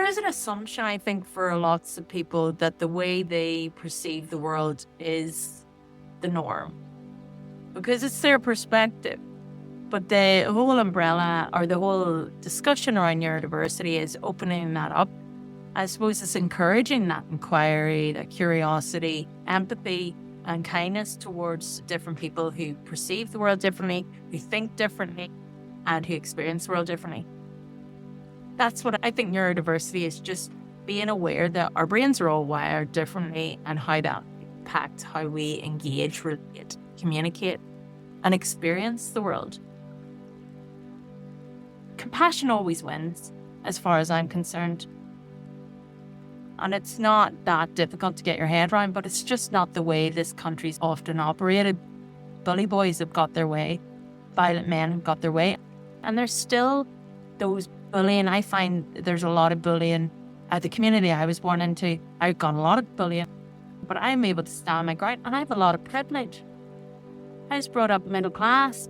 There is an assumption, I think, for lots of people that the way they perceive the world is the norm because it's their perspective. But the whole umbrella or the whole discussion around neurodiversity is opening that up. I suppose it's encouraging that inquiry, that curiosity, empathy, and kindness towards different people who perceive the world differently, who think differently, and who experience the world differently. That's what I think neurodiversity is, just being aware that our brains are all wired differently and how that impacts how we engage, relate, communicate, and experience the world. Compassion always wins, as far as I'm concerned. And it's not that difficult to get your head around, but it's just not the way this country's often operated. Bully boys have got their way. Violent men have got their way. And there's still those bullying. I find there's a lot of bullying at the community I was born into. I've got a lot of bullying, but I'm able to stand my ground and I have a lot of privilege. I was brought up middle class,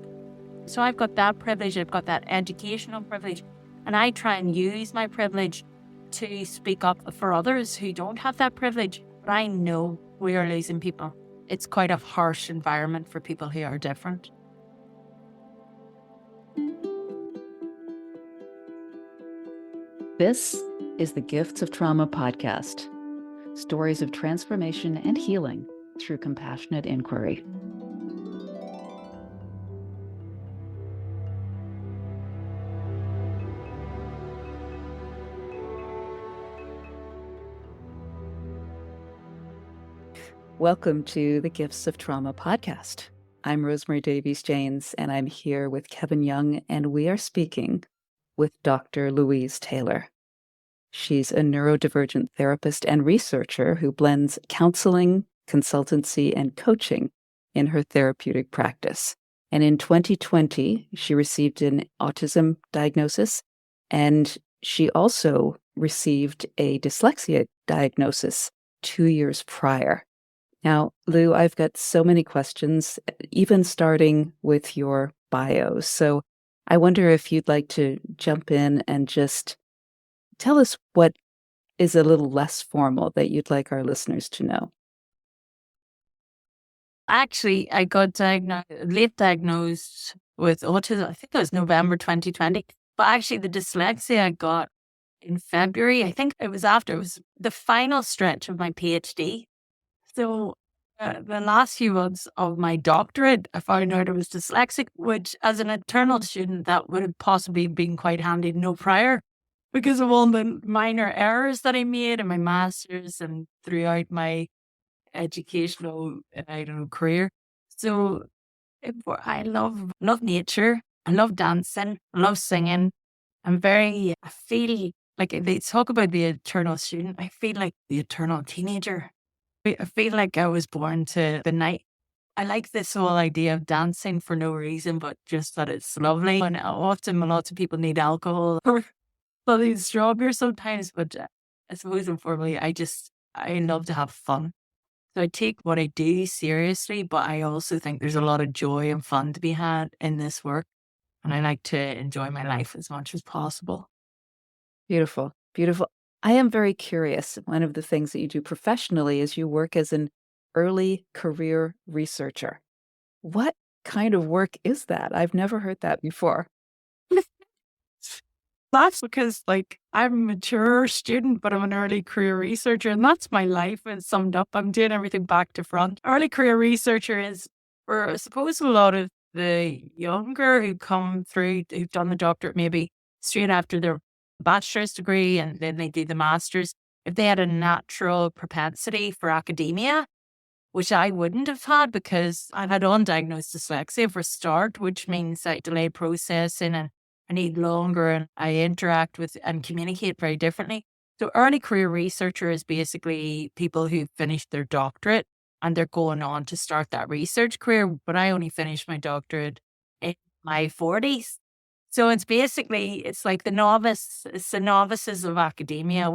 so I've got that privilege. I've got that educational privilege, and I try and use my privilege to speak up for others who don't have that privilege. But I know we are losing people. It's quite a harsh environment for people who are different. This is the Gifts of Trauma podcast. Stories of transformation and healing through compassionate inquiry. Welcome to the Gifts of Trauma podcast. I'm Rosemary Davies-Janes, and I'm here with Kevin Young, and we are speaking with Dr. Louise Taylor. She's a neurodivergent therapist and researcher who blends counseling, consultancy, and coaching in her therapeutic practice. And in 2020, she received an autism diagnosis, and she also received a dyslexia diagnosis 2 years prior. Now, Lou, I've got so many questions, even starting with your bio. So I wonder if you'd like to jump in and just tell us what is a little less formal that you'd like our listeners to know. Actually, I got late diagnosed with autism. I think it was November 2020. But actually, the dyslexia I got in February. I think it was the final stretch of my PhD. So the last few months of my doctorate, I found out I was dyslexic, which as an internal student, that would have possibly been quite handy to know prior because of all the minor errors that I made in my master's and throughout my educational, career. So I love nature. I love dancing. I love singing. I feel like they talk about the eternal student. I feel like the eternal teenager. I feel like I was born to the night. I like this whole idea of dancing for no reason, but just that it's lovely. And often lots of people need alcohol or bloody straw beer sometimes, but I suppose informally, I love to have fun. So I take what I do seriously, but I also think there's a lot of joy and fun to be had in this work. And I like to enjoy my life as much as possible. Beautiful, beautiful. I am very curious. One of the things that you do professionally is you work as an early career researcher. What kind of work is that? I've never heard that before. That's because, I'm a mature student, but I'm an early career researcher, and that's my life. It's summed up. I'm doing everything back to front. Early career researcher is for, I suppose, a lot of the younger who come through, who've done the doctorate maybe straight after their bachelor's degree, and then they do the master's. If they had a natural propensity for academia, which I wouldn't have had because I had undiagnosed dyslexia for a start, which means I delay processing and I need longer and I interact with and communicate very differently. So early career researcher is basically people who finished their doctorate and they're going on to start that research career. But I only finished my doctorate in my 40s. So it's like the novices of academia.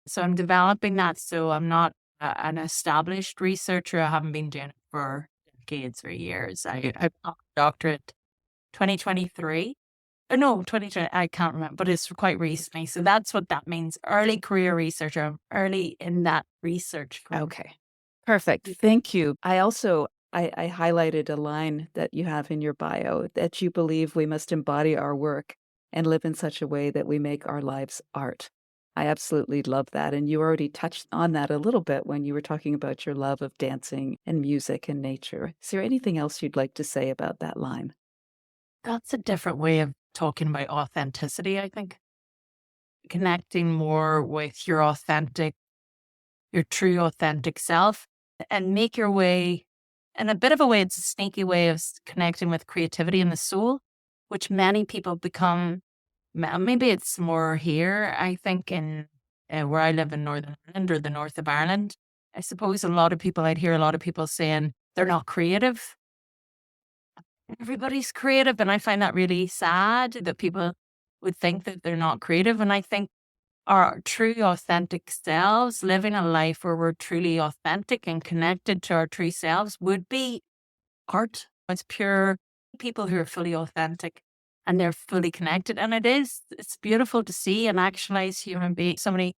So I'm developing that. So I'm not an established researcher. I haven't been doing it for decades or years. I got a doctorate 2023. or no, 2020, I can't remember, but it's quite recently. So that's what that means. Early career researcher, early in that research group. Okay. Perfect. Thank you. I also, I highlighted a line that you have in your bio that you believe we must embody our work and live in such a way that we make our lives art. I absolutely love that. And you already touched on that a little bit when you were talking about your love of dancing and music and nature. Is there anything else you'd like to say about that line? That's a different way of talking about authenticity, I think. Connecting more with your true authentic self, and make your way, in a bit of a way, it's a sneaky way of connecting with creativity and the soul, which many people become. Maybe it's more here, I think, in where I live in Northern Ireland or the north of Ireland. I suppose I'd hear a lot of people saying they're not creative. Everybody's creative, and I find that really sad that people would think that they're not creative. And I think our true authentic selves, living a life where we're truly authentic and connected to our true selves, would be art. It's pure people who are fully authentic and they're fully connected. And it's beautiful to see an actualized human being, somebody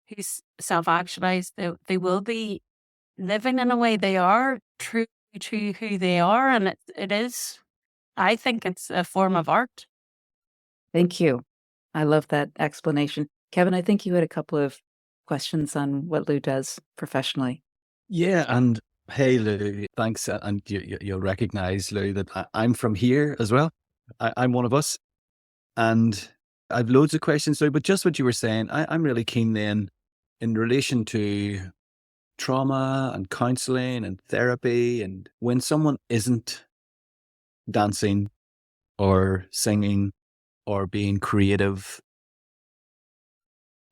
who's self-actualized. They will be living in a way they are true to who they are. And it is, I think it's a form of art. Thank you. I love that explanation. Kevin, I think you had a couple of questions on what Lou does professionally. Yeah, and hey, Lou, thanks. And you'll recognize, Lou, that I'm from here as well. I'm one of us. And I've loads of questions, Lou, but just what you were saying, I'm really keen then in relation to trauma and counseling and therapy, and when someone isn't dancing or singing or being creative,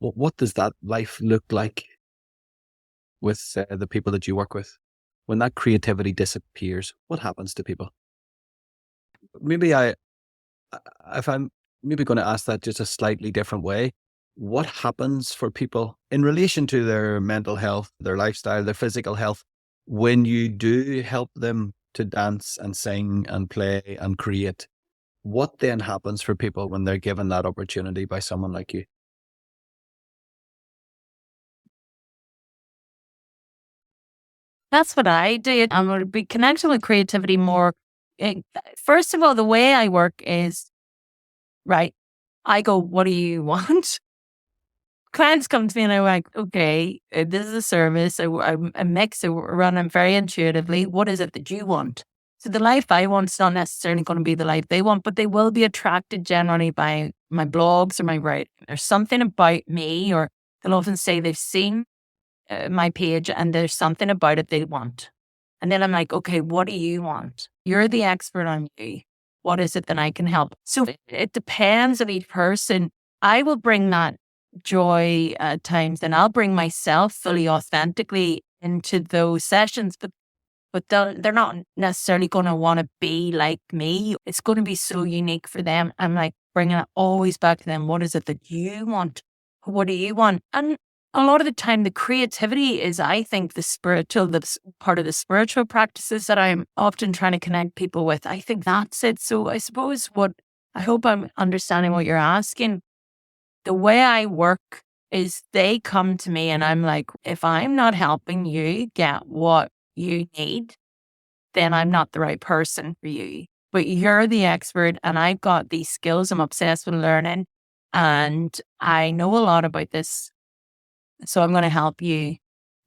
what does that life look like with the people that you work with? When that creativity disappears, what happens to people? Maybe if I'm maybe going to ask that just a slightly different way, what happens for people in relation to their mental health, their lifestyle, their physical health, when you do help them to dance and sing and play and create? What then happens for people when they're given that opportunity by someone like you? That's what I do. I'm going to be connected with creativity more. First of all, the way I work is, right, I go, what do you want? Clients come to me and I'm like, okay, this is a service. I mix, I run them very intuitively. What is it that you want? So the life I want is not necessarily going to be the life they want, but they will be attracted generally by my blogs or my writing. There's something about me, or they'll often say they've seen my page and there's something about it they want. And then I'm like, okay, what do you want? You're the expert on you. What is it that I can help? So it depends on each person. I will bring that joy at times, and I'll bring myself fully authentically into those sessions, but they're not necessarily going to want to be like me. It's going to be so unique for them. I'm like bringing it always back to them. What is it that you want? What do you want? And a lot of the time, the creativity is, I think, the part of the spiritual practices that I'm often trying to connect people with. I think that's it. So I suppose I hope I'm understanding what you're asking. The way I work is they come to me and I'm like, if I'm not helping you get what you need, then I'm not the right person for you. But you're the expert and I've got these skills I'm obsessed with learning and I know a lot about this. So I'm going to help you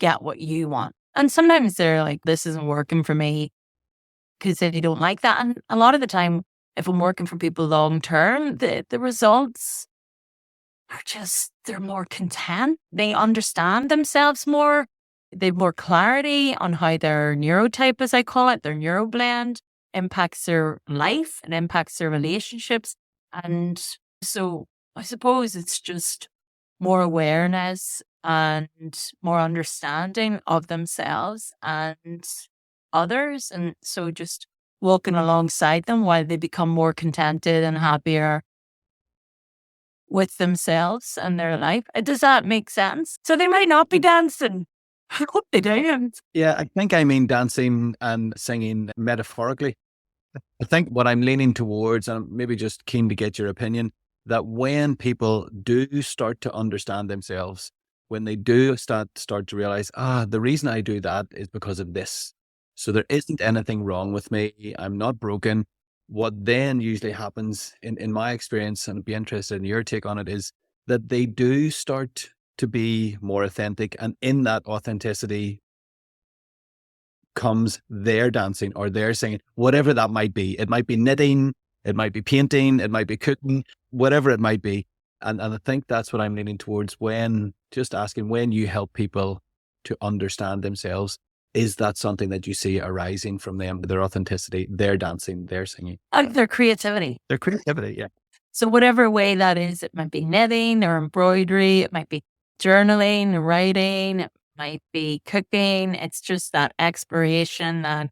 get what you want. And sometimes they're like, this isn't working for me because they don't like that. And a lot of the time, if I'm working for people long term, the results are they're more content. They understand themselves more. They have more clarity on how their neurotype, as I call it, their neuroblend impacts their life and impacts their relationships. And so I suppose it's just more awareness and more understanding of themselves and others. And so just walking alongside them while they become more contented and happier with themselves and their life. Does that make sense? So they might not be dancing. I hope they dance. Yeah, I think I mean dancing and singing metaphorically. I think what I'm leaning towards, and I'm maybe just keen to get your opinion, that when people do start to understand themselves, when they do start to realize, the reason I do that is because of this. So there isn't anything wrong with me. I'm not broken. What then usually happens in my experience, and I'd be interested in your take on it, is that they do start to be more authentic. And in that authenticity comes their dancing or their singing, whatever that might be. It might be knitting, it might be painting, it might be cooking, whatever it might be. And I think that's what I'm leaning towards when you help people to understand themselves, is that something that you see arising from them, their authenticity, their dancing, their singing? Their creativity. Their creativity, yeah. So whatever way that is, it might be knitting or embroidery, it might be journaling, writing, it might be cooking. It's just that exploration, that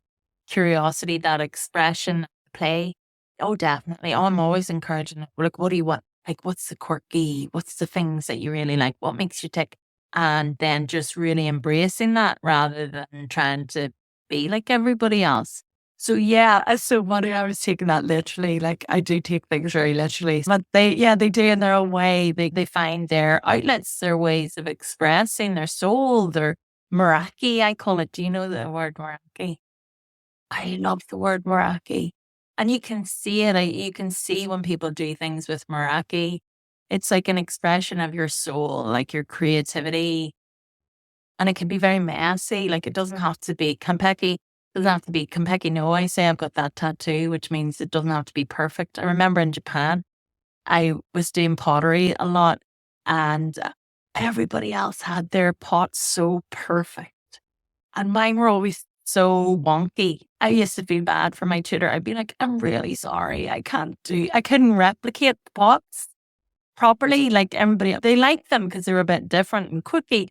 curiosity, that expression, play. Oh, definitely. I'm always encouraging it. Like, what do you want? Like, what's the quirky? What's the things that you really like? What makes you tick? And then just really embracing that rather than trying to be like everybody else. So yeah, it's so funny. I was taking that literally. Like, I do take things very literally, but they do in their own way. They find their outlets, their ways of expressing their soul, their Meraki, I call it. Do you know the word Meraki? I love the word Meraki. And you can see it. You can see when people do things with Meraki. It's like an expression of your soul, like your creativity. And it can be very messy. Like, it doesn't have to be Kampeki. Doesn't have to be Kampeki. No, I say I've got that tattoo, which means it doesn't have to be perfect. I remember in Japan, I was doing pottery a lot, and everybody else had their pots so perfect. And mine were always so wonky. I used to feel bad for my tutor. I'd be like, I'm really sorry. I couldn't replicate the pots properly like everybody else. They liked them because they were a bit different and quirky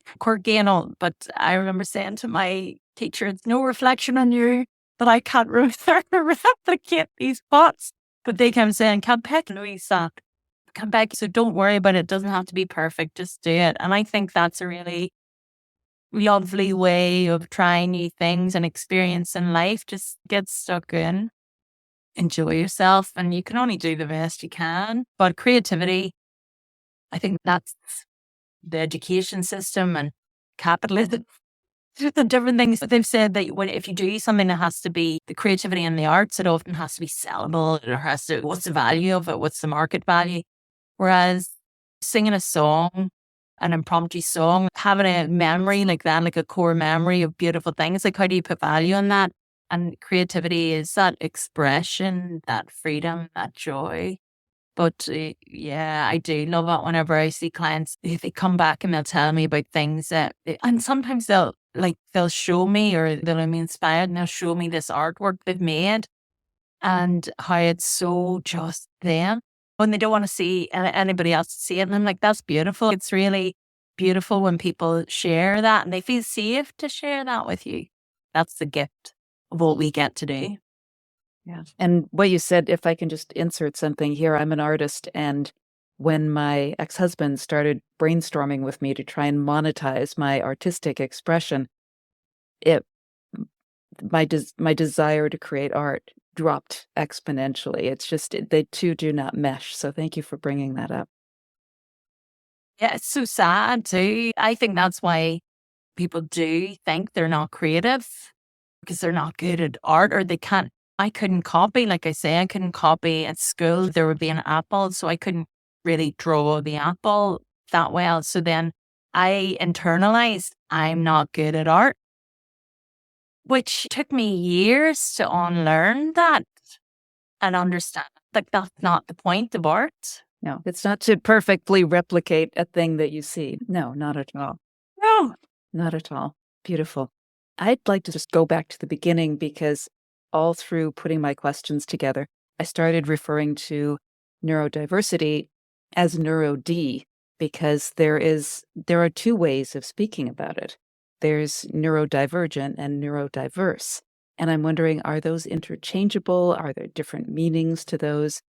and all. But I remember saying to my teacher, it's no reflection on you that I can't replicate these pots. But they kept saying, can't pick Louise that. Come back. So don't worry about it. It doesn't have to be perfect. Just do it. And I think that's a really lovely way of trying new things and experiencing life. Just get stuck in, enjoy yourself, and you can only do the best you can. But creativity, I think that's the education system and capitalism, the different things. They've said that if you do something that has to be the creativity and the arts, it often has to be sellable. It has to, what's the value of it? What's the market value? Whereas singing a song, an impromptu song, having a memory like that, like a core memory of beautiful things, like how do you put value on that? And creativity is that expression, that freedom, that joy. But yeah, I do love it whenever I see clients, they come back and they'll tell me about things that, and sometimes they'll show me, or they'll be inspired and they'll show me this artwork they've made and how it's so just them. When they don't want to see anybody else see it. And I'm like, that's beautiful. It's really beautiful when people share that and they feel safe to share that with you. That's the gift of what we get to do. Yeah. And what you said, if I can just insert something here, I'm an artist. And when my ex-husband started brainstorming with me to try and monetize my artistic expression, my desire to create art dropped exponentially. It's just, the two do not mesh. So thank you for bringing that up. Yeah, it's so sad too. I think that's why people do think they're not creative, because they're not good at art, or they can't. I couldn't copy, like I say, I couldn't copy at school. There would be an apple, so I couldn't really draw the apple that well. So then I internalized, I'm not good at art, which took me years to unlearn that and understand, like, that's not the point of art. No, it's not to perfectly replicate a thing that you see. No, not at all. No. Not at all. Beautiful. I'd like to just go back to the beginning, because all through putting my questions together, I started referring to neurodiversity as neuro-D, because there are two ways of speaking about it. There's neurodivergent and neurodiverse. And I'm wondering, are those interchangeable? Are there different meanings to those?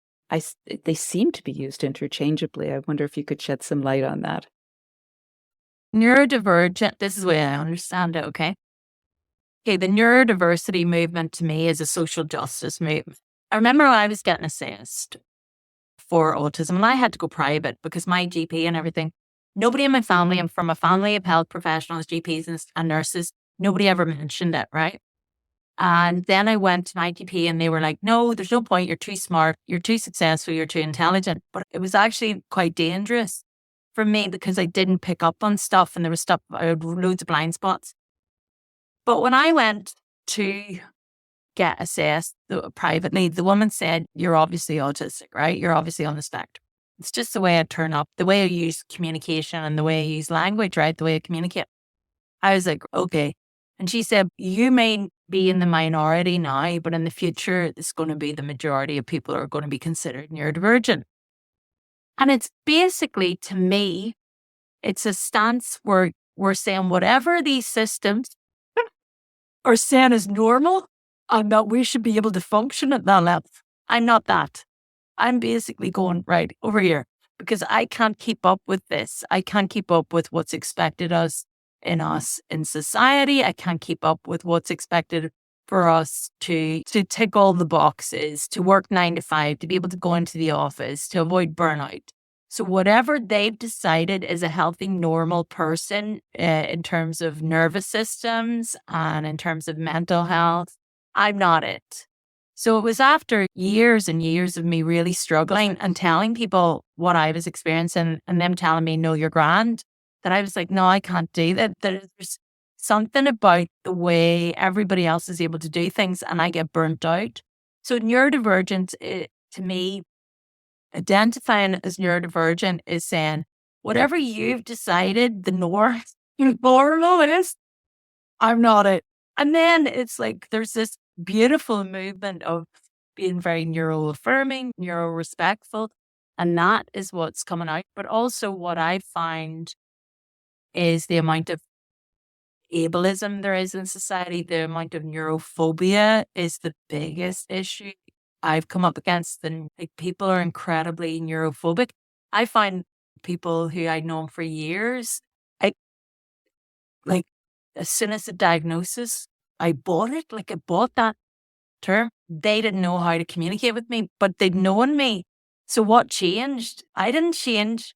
They seem to be used interchangeably. I wonder if you could shed some light on that. Neurodivergent, this is the way I understand it, okay? Okay, the neurodiversity movement to me is a social justice movement. I remember I was getting assessed for autism and I had to go private because my GP and everything, nobody in my family, I'm from a family of health professionals, GPs and nurses, nobody ever mentioned it, right? And then I went to my GP and they were like, no, there's no point. You're too smart. You're too successful. You're too intelligent. But it was actually quite dangerous for me because I didn't pick up on stuff and there was stuff, I had loads of blind spots. But when I went to get assessed privately, the woman said, you're obviously autistic, right? You're obviously on the spectrum. It's just the way I turn up, the way I use communication and the way I use language, right? The way I communicate. I was like, okay. And she said, you may be in the minority now, but in the future, it's going to be the majority of people are going to be considered neurodivergent. And it's basically, to me, it's a stance where we're saying whatever these systems are saying is normal and that we should be able to function at that level. I'm not that. I'm basically going right over here because I can't keep up with this. I can't keep up with what's expected us in society. I can't keep up with what's expected for us to tick all the boxes, to work 9 to 5, to be able to go into the office, to avoid burnout. So whatever they've decided is a healthy, normal person in terms of nervous systems and in terms of mental health, I'm not it. So it was after years and years of me really struggling and telling people what I was experiencing and them telling me, no, you're grand, that I was like, no, I can't do that. There's something about the way everybody else is able to do things and I get burnt out. So neurodivergent, to me, identifying as neurodivergent is saying, whatever you've decided the normal is, I'm not it. And then it's like, there's this beautiful movement of being very neuro-affirming, neuro-respectful. And that is what's coming out. But also what I find is the amount of ableism there is in society, the amount of neurophobia is the biggest issue I've come up against. And like, people are incredibly neurophobic. I find people who I'd known for years, as soon as the diagnosis, I bought it. Like, I bought that term. They didn't know how to communicate with me, but they'd known me. So what changed? I didn't change.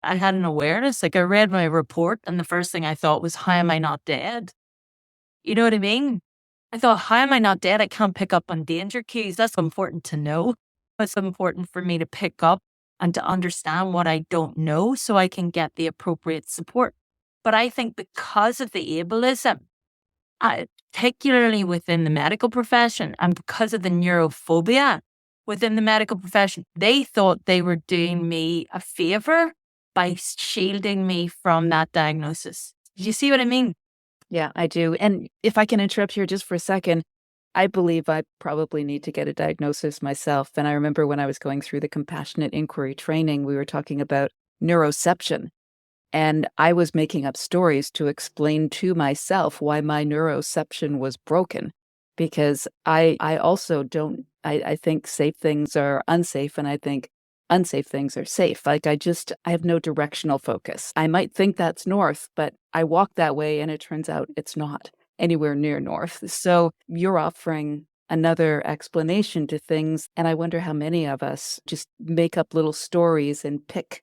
I had an awareness. Like, I read my report and the first thing I thought was, how am I not dead? You know what I mean? I thought, how am I not dead? I can't pick up on danger cues. That's important to know. It's important for me to pick up and to understand what I don't know so I can get the appropriate support. But I think because of the ableism, particularly within the medical profession, and because of the neurophobia within the medical profession, they thought they were doing me a favor by shielding me from that diagnosis. Do you see what I mean? Yeah, I do. And if I can interrupt here just for a second, I believe I probably need to get a diagnosis myself. And I remember when I was going through the compassionate inquiry training, we were talking about neuroception. And I was making up stories to explain to myself why my neuroception was broken. Because I also don't, I think safe things are unsafe, and I think unsafe things are safe. Like, I have no directional focus. I might think that's north, but I walk that way and it turns out it's not anywhere near north. So you're offering another explanation to things. And I wonder how many of us just make up little stories and pick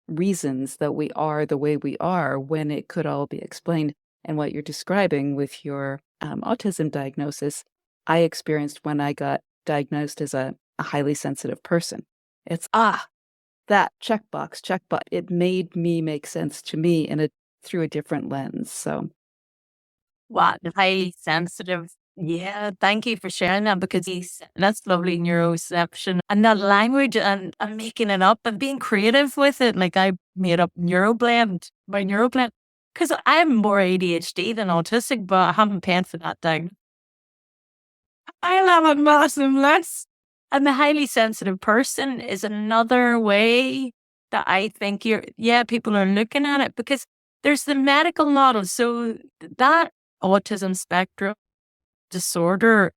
reasons that we are the way we are when it could all be explained. And what you're describing with your autism diagnosis, I experienced when I got diagnosed as a highly sensitive person. It's, that checkbox. It made me make sense to me through a different lens. So, wow, highly sensitive. Yeah, thank you for sharing that because that's lovely neuroception and that language and making it up and being creative with it. Like, I made up neuroblend because I'm more ADHD than autistic, but I haven't paid for that diagnosis. I love it massive less. And the highly sensitive person is another way that I think people are looking at it because there's the medical model. So that autism spectrum disorder,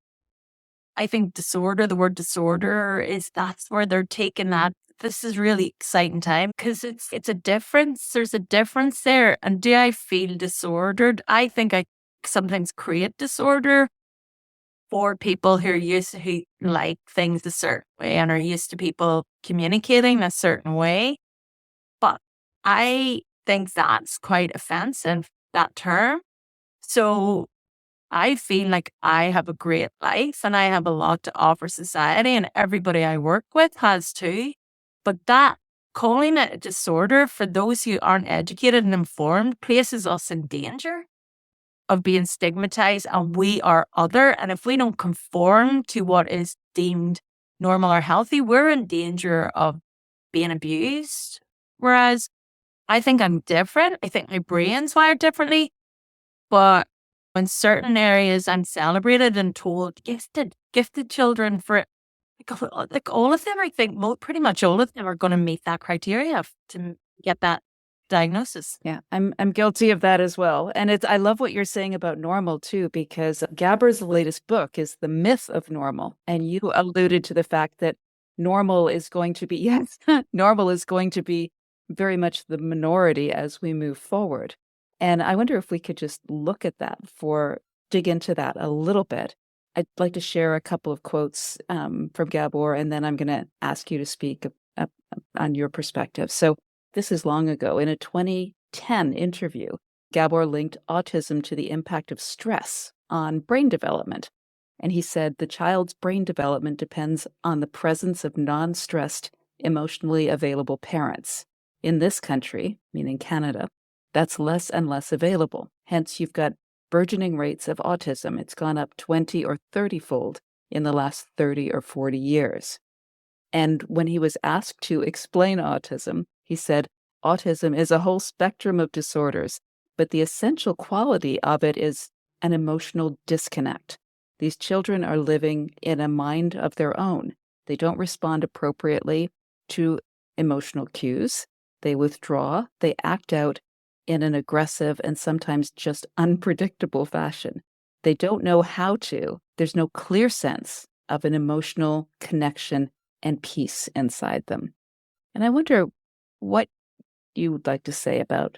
I think the word disorder that's where they're taking that. This is really exciting time because it's a difference. There's a difference there. And do I feel disordered? I think I sometimes create disorder for people who like things a certain way and are used to people communicating a certain way. But I think that's quite offensive, that term. So I feel like I have a great life and I have a lot to offer society, and everybody I work with has too. But that calling it a disorder for those who aren't educated and informed places us in danger of being stigmatized, and we are other. And if we don't conform to what is deemed normal or healthy, we're in danger of being abused. Whereas I think I'm different. I think my brain's wired differently. But in certain areas, I'm celebrated and told gifted children for it. Like all of them, I think pretty much all of them are going to meet that criteria to get that diagnosis. Yeah, I'm guilty of that as well. And I love what you're saying about normal too, because Gabor's latest book is The Myth of Normal. And you alluded to the fact that normal is going to be, normal is going to be very much the minority as we move forward. And I wonder if we could just look at that dig into that a little bit. I'd like to share a couple of quotes from Gabor, and then I'm going to ask you to speak on your perspective. So this is long ago. In a 2010 interview, Gabor linked autism to the impact of stress on brain development. And he said the child's brain development depends on the presence of non-stressed, emotionally available parents. In this country, meaning Canada, that's less and less available. Hence, you've got burgeoning rates of autism. It's gone up 20 or 30-fold in the last 30 or 40 years. And when he was asked to explain autism, he said, autism is a whole spectrum of disorders, but the essential quality of it is an emotional disconnect. These children are living in a mind of their own. They don't respond appropriately to emotional cues. They withdraw. They act out in an aggressive and sometimes just unpredictable fashion. They don't know how to. There's no clear sense of an emotional connection and peace inside them. And I wonder what you would like to say about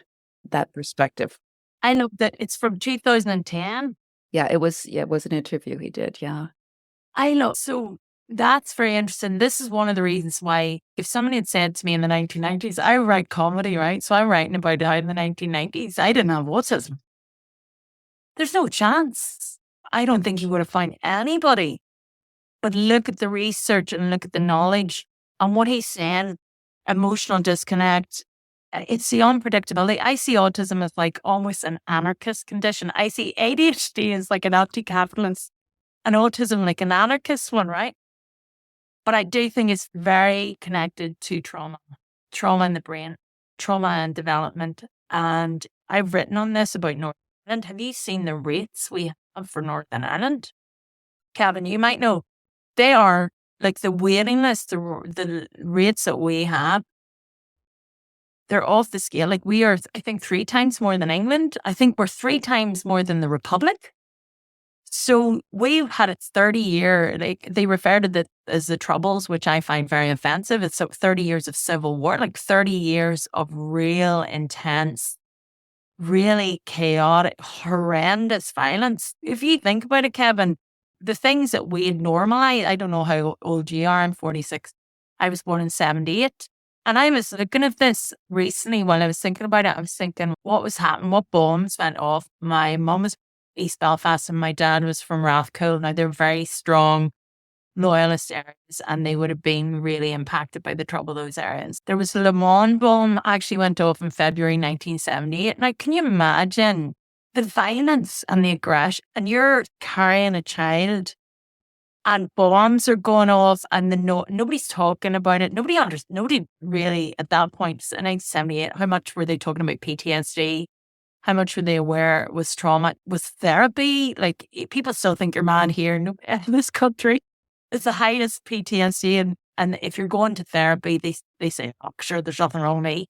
that perspective. I know that it's from 2010. Yeah, it was an interview he did. Yeah. I know. So that's very interesting. This is one of the reasons why, if somebody had said to me in the 1990s, I write comedy, right? So I'm writing about how in the 1990s, I didn't have autism. There's no chance. I don't think you would have found anybody. But look at the research and look at the knowledge and what he's saying, emotional disconnect. It's the unpredictability. I see autism as like almost an anarchist condition. I see ADHD as like an anti-capitalist and autism like an anarchist one, right? But I do think it's very connected to trauma in the brain, trauma and development. And I've written on this about Northern Ireland. Have you seen the rates we have for Northern Ireland? Kevin, you might know. They are like the waiting list, the rates that we have, they're off the scale. Like we are, I think, 3 times more than England. I think we're 3 times more than the Republic. So we've had a 30-year, like they refer to it as the Troubles, which I find very offensive. It's 30 years of civil war, like 30 years of real intense, really chaotic, horrendous violence. If you think about it, Kevin, the things that we had normalized, I don't know how old you are, I'm 46. I was born in 78. And I was looking at this recently while I was thinking about it. I was thinking what was happening, what bombs went off. My mum was East Belfast and my dad was from Rathcoole. Now they're very strong loyalist areas and they would have been really impacted by the trouble those areas. There was the Le Mans bomb actually went off in February 1978. Now can you imagine the violence and the aggression, and you're carrying a child and bombs are going off and nobody's talking about it. Nobody really at that point in 1978, how much were they talking about PTSD? How much were they aware it was trauma? Was therapy? Like people still think you're mad here in this country. It's the highest PTSD and if you're going to therapy, they say, oh sure, there's nothing wrong with me.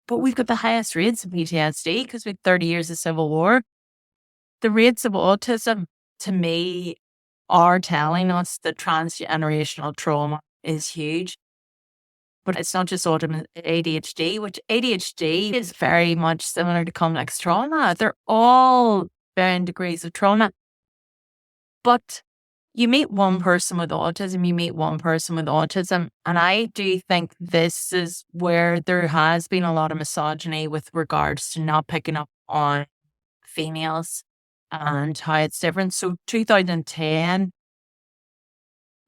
But we've got the highest rates of PTSD because we had 30 years of civil war. The rates of autism, to me, are telling us that transgenerational trauma is huge. But it's not just autism, ADHD, which ADHD is very much similar to complex trauma. They're all varying degrees of trauma. But you meet one person with autism, you meet one person with autism. And I do think this is where there has been a lot of misogyny with regards to not picking up on females and how it's different. So 2010,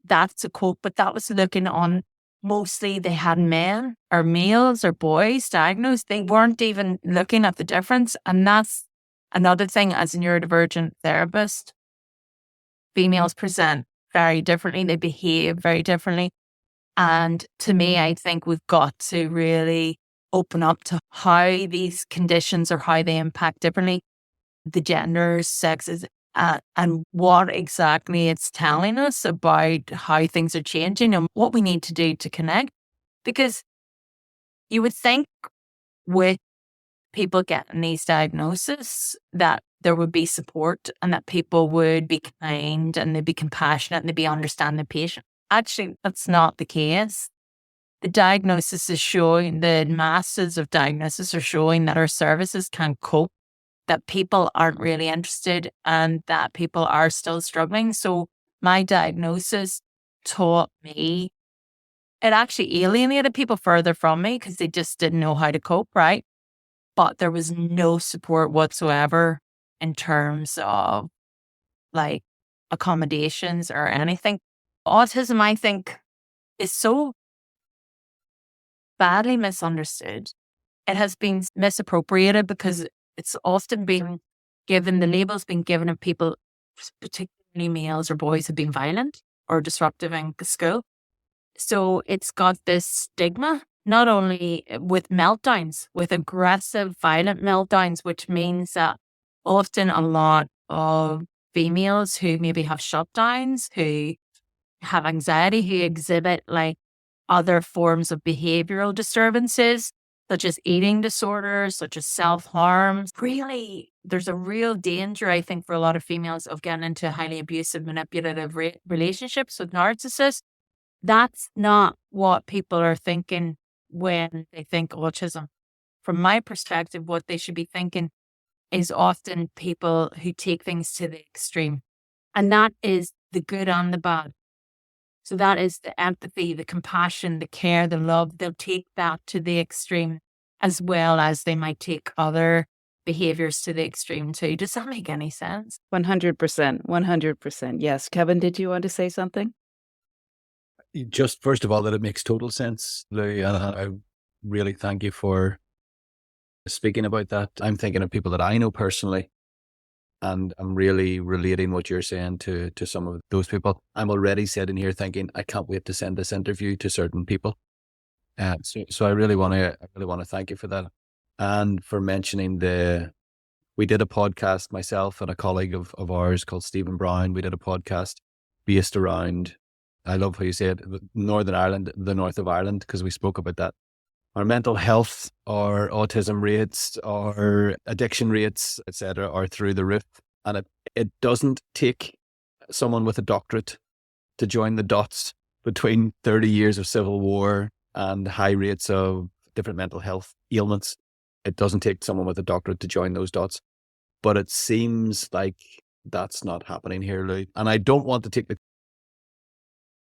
that's a quote, but that was looking on mostly they had men or males or boys diagnosed. They weren't even looking at the difference. And that's another thing as a neurodivergent therapist. Females present very differently. They behave very differently. And to me, I think we've got to really open up to how these conditions or how they impact differently the genders, sexes, and what exactly it's telling us about how things are changing and what we need to do to connect. Because you would think with people getting these diagnoses that there would be support and that people would be kind and they'd be compassionate and they'd be understanding the patient. Actually, that's not the case. The diagnosis is showing, the masses of diagnosis are showing that our services can't cope, that people aren't really interested and that people are still struggling. So my diagnosis taught me, it actually alienated people further from me because they just didn't know how to cope, right? But there was no support whatsoever in terms of like accommodations or anything. Autism, I think, is so badly misunderstood. It has been misappropriated because it's often been given, the label's been given of people, particularly males or boys, have been violent or disruptive in school. So it's got this stigma, not only with meltdowns, with aggressive, violent meltdowns, which means that often a lot of females who maybe have shutdowns, who have anxiety, who exhibit like other forms of behavioral disturbances, such as eating disorders, such as self-harm. Really, there's a real danger, I think, for a lot of females of getting into highly abusive, manipulative relationships with narcissists. That's not what people are thinking when they think autism. From my perspective, what they should be thinking is often people who take things to the extreme. And that is the good and the bad. So that is the empathy, the compassion, the care, the love. They'll take that to the extreme as well as they might take other behaviors to the extreme too. Does that make any sense? 100%. 100%. Yes. Kevin, did you want to say something? Just first of all, that it makes total sense, Louis, and I really thank you for speaking about that. I'm thinking of people that I know personally, and I'm really relating what you're saying to some of those people. I'm already sitting here thinking, I can't wait to send this interview to certain people. So I really want to thank you for that, and for mentioning we did a podcast, myself and a colleague of ours called Stephen Brown. We did a podcast based around, I love how you say it, Northern Ireland, the north of Ireland, because we spoke about that. Our mental health, our autism rates, our addiction rates, etc., are through the roof. And it doesn't take someone with a doctorate to join the dots between 30 years of civil war and high rates of different mental health ailments. It doesn't take someone with a doctorate to join those dots. But it seems like that's not happening here, Louis. And I don't want to take the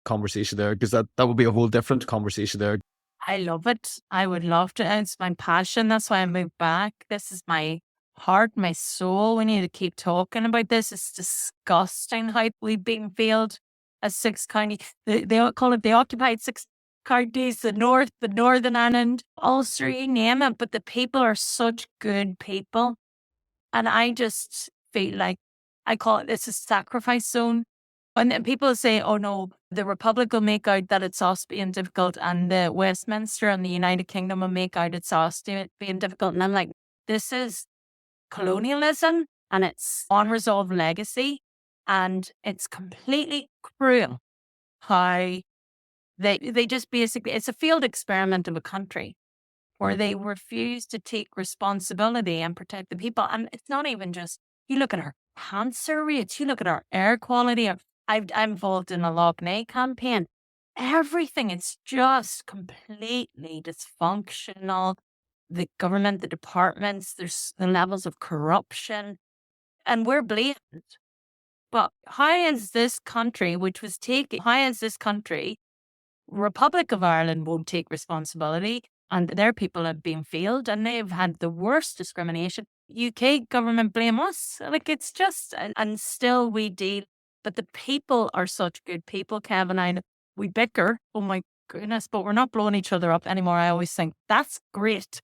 conversation there, because that would be a whole different conversation there. I love it. I would love to. It's my passion. That's why I moved back. This is my heart, my soul. We need to keep talking about this. It's disgusting how we've been failed as 6 counties. They all call it the occupied 6 counties, the north, the Northern Ireland, Ulster, you name it. But the people are such good people. And I just feel like, I call it, this a sacrifice zone. And then people say, oh no, the Republic will make out that it's us being difficult, and the Westminster and the United Kingdom will make out it's us being difficult. And I'm like, this is colonialism and it's unresolved legacy. And it's completely cruel how they just basically, it's a failed experiment of a country where they refuse to take responsibility and protect the people. And it's not even just, you look at our cancer rates, you look at our air quality. I'm involved in a Lough Neagh campaign. Everything is just completely dysfunctional. The government, the departments, there's the levels of corruption, and we're blamed. But how is this country, Republic of Ireland won't take responsibility, and their people have been failed and they've had the worst discrimination. UK government blame us. Like, it's just, and still we deal, but the people are such good people, Kevin. We bicker, oh my goodness, but we're not blowing each other up anymore. I always think that's great.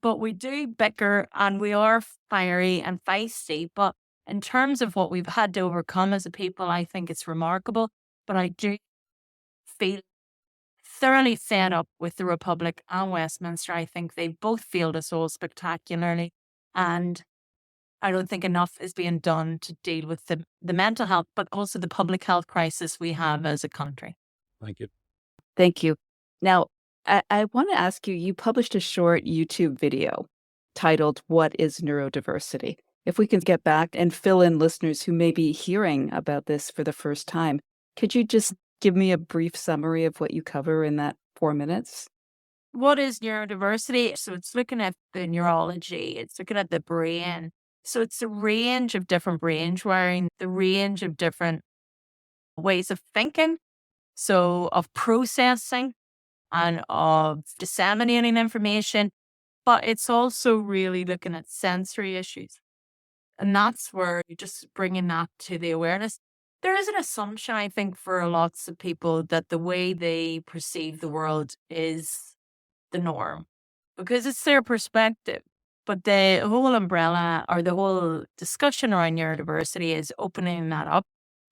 But we do bicker and we are fiery and feisty. But in terms of what we've had to overcome as a people, I think it's remarkable. But I do feel thoroughly fed up with the Republic and Westminster. I think they both failed us all spectacularly. And I don't think enough is being done to deal with the mental health, but also the public health crisis we have as a country. Thank you. Thank you. Now, I want to ask you, you published a short YouTube video titled, "What is Neurodiversity?" If we can get back and fill in listeners who may be hearing about this for the first time, could you just give me a brief summary of what you cover in that 4 minutes? What is neurodiversity? So it's looking at the neurology, it's looking at the brain. So it's a range of different brain wiring, the range of different ways of thinking, so of processing and of disseminating information. But it's also really looking at sensory issues. And that's where you're just bringing that to the awareness. There is an assumption, I think, for lots of people that the way they perceive the world is the norm because it's their perspective. But the whole umbrella or the whole discussion around neurodiversity is opening that up.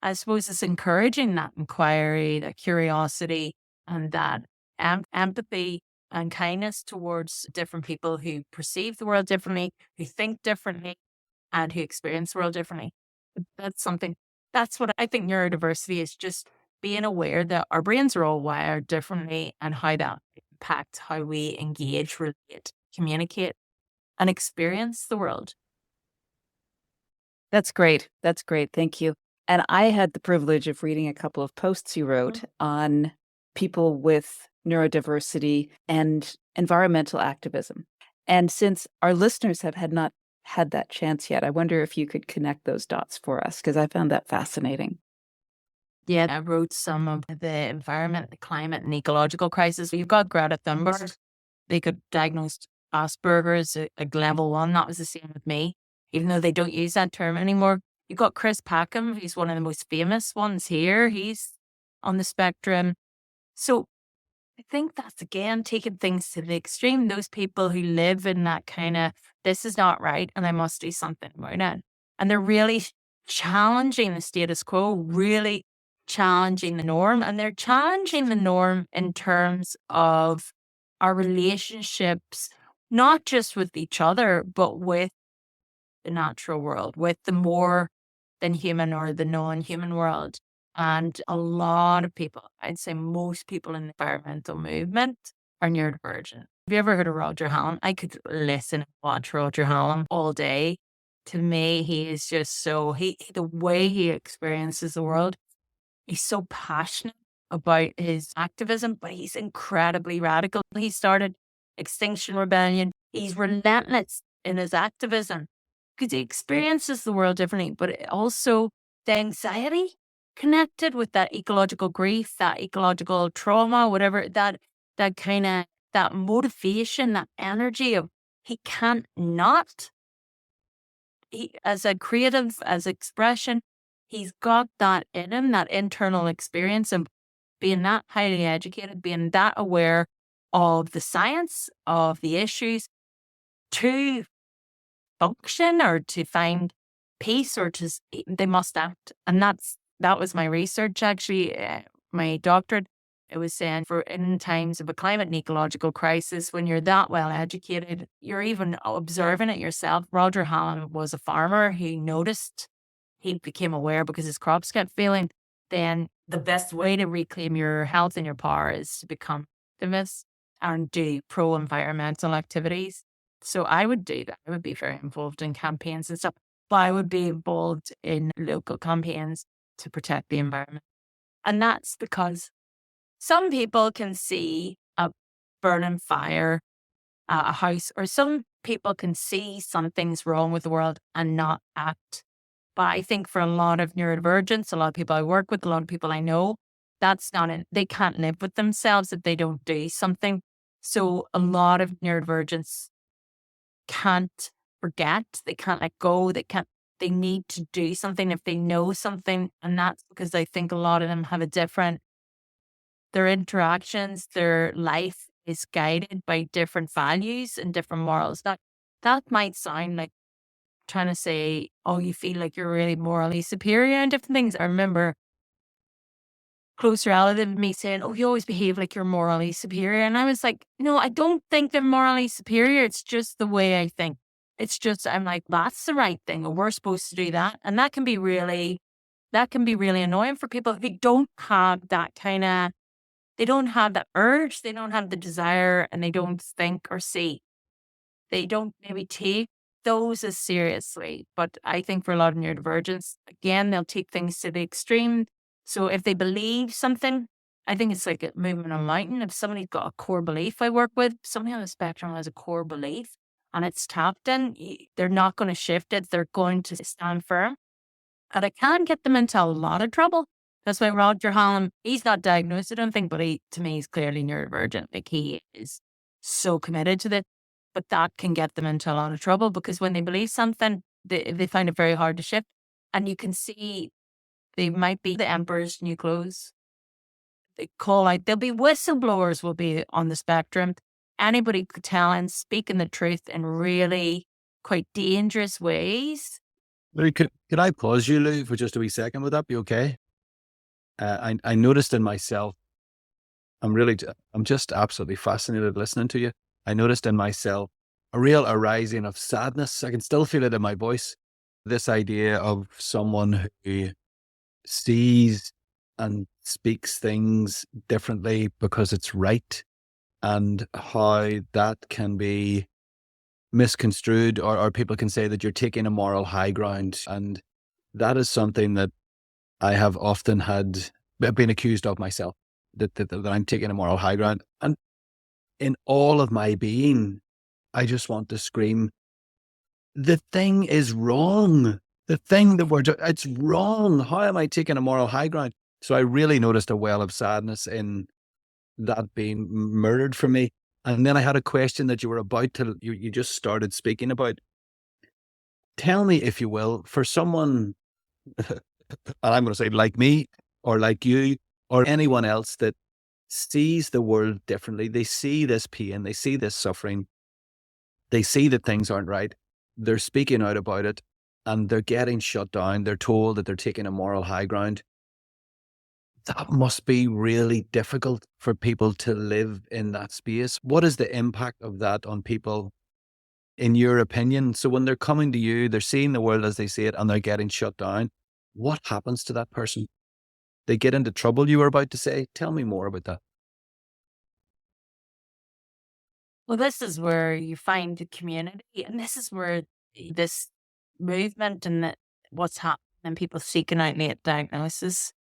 I suppose it's encouraging that inquiry, that curiosity, and that empathy and kindness towards different people who perceive the world differently, who think differently, and who experience the world differently. That's what I think neurodiversity is, just being aware that our brains are all wired differently and how that impacts how we engage, relate, communicate, and experience the world. That's great. That's great. Thank you. And I had the privilege of reading a couple of posts you wrote on people with neurodiversity and environmental activism. And since our listeners had not had that chance yet, I wonder if you could connect those dots for us, because I found that fascinating. Yeah, I wrote some of the environment, the climate, and ecological crisis. You've got Greta Thunberg. They could diagnose Asperger's at level 1. That was the same with me, even though they don't use that term anymore. You've got Chris Packham. He's one of the most famous ones here. He's on the spectrum. So I think that's, again, taking things to the extreme. Those people who live in that kind of, this is not right and I must do something about it. And they're really challenging the status quo, really challenging the norm. And they're challenging the norm in terms of our relationships, not just with each other, but with the natural world, with the more than human or the non-human world. And a lot of people, I'd say most people in the environmental movement are neurodivergent. Have you ever heard of Roger Hallam? I could listen and watch Roger Hallam all day. To me, he is just so, the way he experiences the world, he's so passionate about his activism, but he's incredibly radical. He started Extinction Rebellion. He's relentless in his activism because he experiences the world differently, but also the anxiety connected with that ecological grief, that ecological trauma, whatever, that kind of, that motivation, that energy of he can't not. As a creative, as expression, he's got that in him, that internal experience of being that highly educated, being that aware of the science, of the issues, to function or to find peace or to, they must act. And that was my research, actually, my doctorate. It was saying for in times of a climate and ecological crisis, when you're that well educated, you're even observing it yourself. Roger Hallam was a farmer. He noticed, he became aware because his crops kept failing. Then the best way to reclaim your health and your power is to become activists and do pro-environmental activities. So I would do that. I would be very involved in campaigns and stuff. But I would be involved in local campaigns to protect the environment. And that's because some people can see a burning fire, a house, or some people can see something's wrong with the world and not act. But I think for a lot of neurodivergents, a lot of people I work with, a lot of people I know, that's not it. They can't live with themselves if they don't do something. So a lot of neurodivergents can't forget, they can't let go, they need to do something if they know something. And that's because I think a lot of them have their interactions, their life is guided by different values and different morals. That might sound like trying to say, oh, you feel like you're really morally superior and different things. I remember close relative of me saying, oh, you always behave like you're morally superior. And I was like, no, I don't think they're morally superior. It's just the way I think. It's just, I'm like, that's the right thing. Or we're supposed to do that. And that can be really annoying for people who don't have that they don't have the urge, they don't have the desire, and they don't think or see. They don't maybe take those as seriously. But I think for a lot of neurodivergents, again, they'll take things to the extreme. So if they believe something, I think it's like moving a mountain. If somebody's got a core belief I work with, somebody on the spectrum has a core belief and it's tapped in, they're not going to shift it. They're going to stand firm. And I can get them into a lot of trouble. That's why Roger Hallam, he's not diagnosed, I don't think, but to me, he's clearly neurodivergent. Like he is so committed to this. But that can get them into a lot of trouble because when they believe something, they find it very hard to shift. And you can see they might be the emperor's new clothes. They call out, there'll be whistleblowers will be on the spectrum. Anybody could tell and speaking the truth in really quite dangerous ways. Could I pause you, Lou, for just a wee second? Would that be okay? I noticed in myself, I'm just absolutely fascinated listening to you. I noticed in myself a real arising of sadness. I can still feel it in my voice. This idea of someone who sees and speaks things differently because it's right, and how that can be misconstrued, or people can say that you're taking a moral high ground. And that is something that I have often been accused of myself, that I'm taking a moral high ground. And in all of my being, I just want to scream, the thing is wrong. The thing that it's wrong. How am I taking a moral high ground? So I really noticed a well of sadness in that being murdered for me. And then I had a question that you were about to, you just started speaking about. Tell me, if you will, for someone, and I'm going to say like me or like you or anyone else that sees the world differently, they see this pain, they see this suffering, they see that things aren't right, they're speaking out about it, and they're getting shut down, they're told that they're taking a moral high ground. That must be really difficult for people to live in that space. What is the impact of that on people, in your opinion? So when they're coming to you, they're seeing the world as they see it, and they're getting shut down. What happens to that person? They get into trouble, you were about to say. Tell me more about that. Well, this is where you find the community, and this is where this movement and what's happening and people seeking out late diagnosis.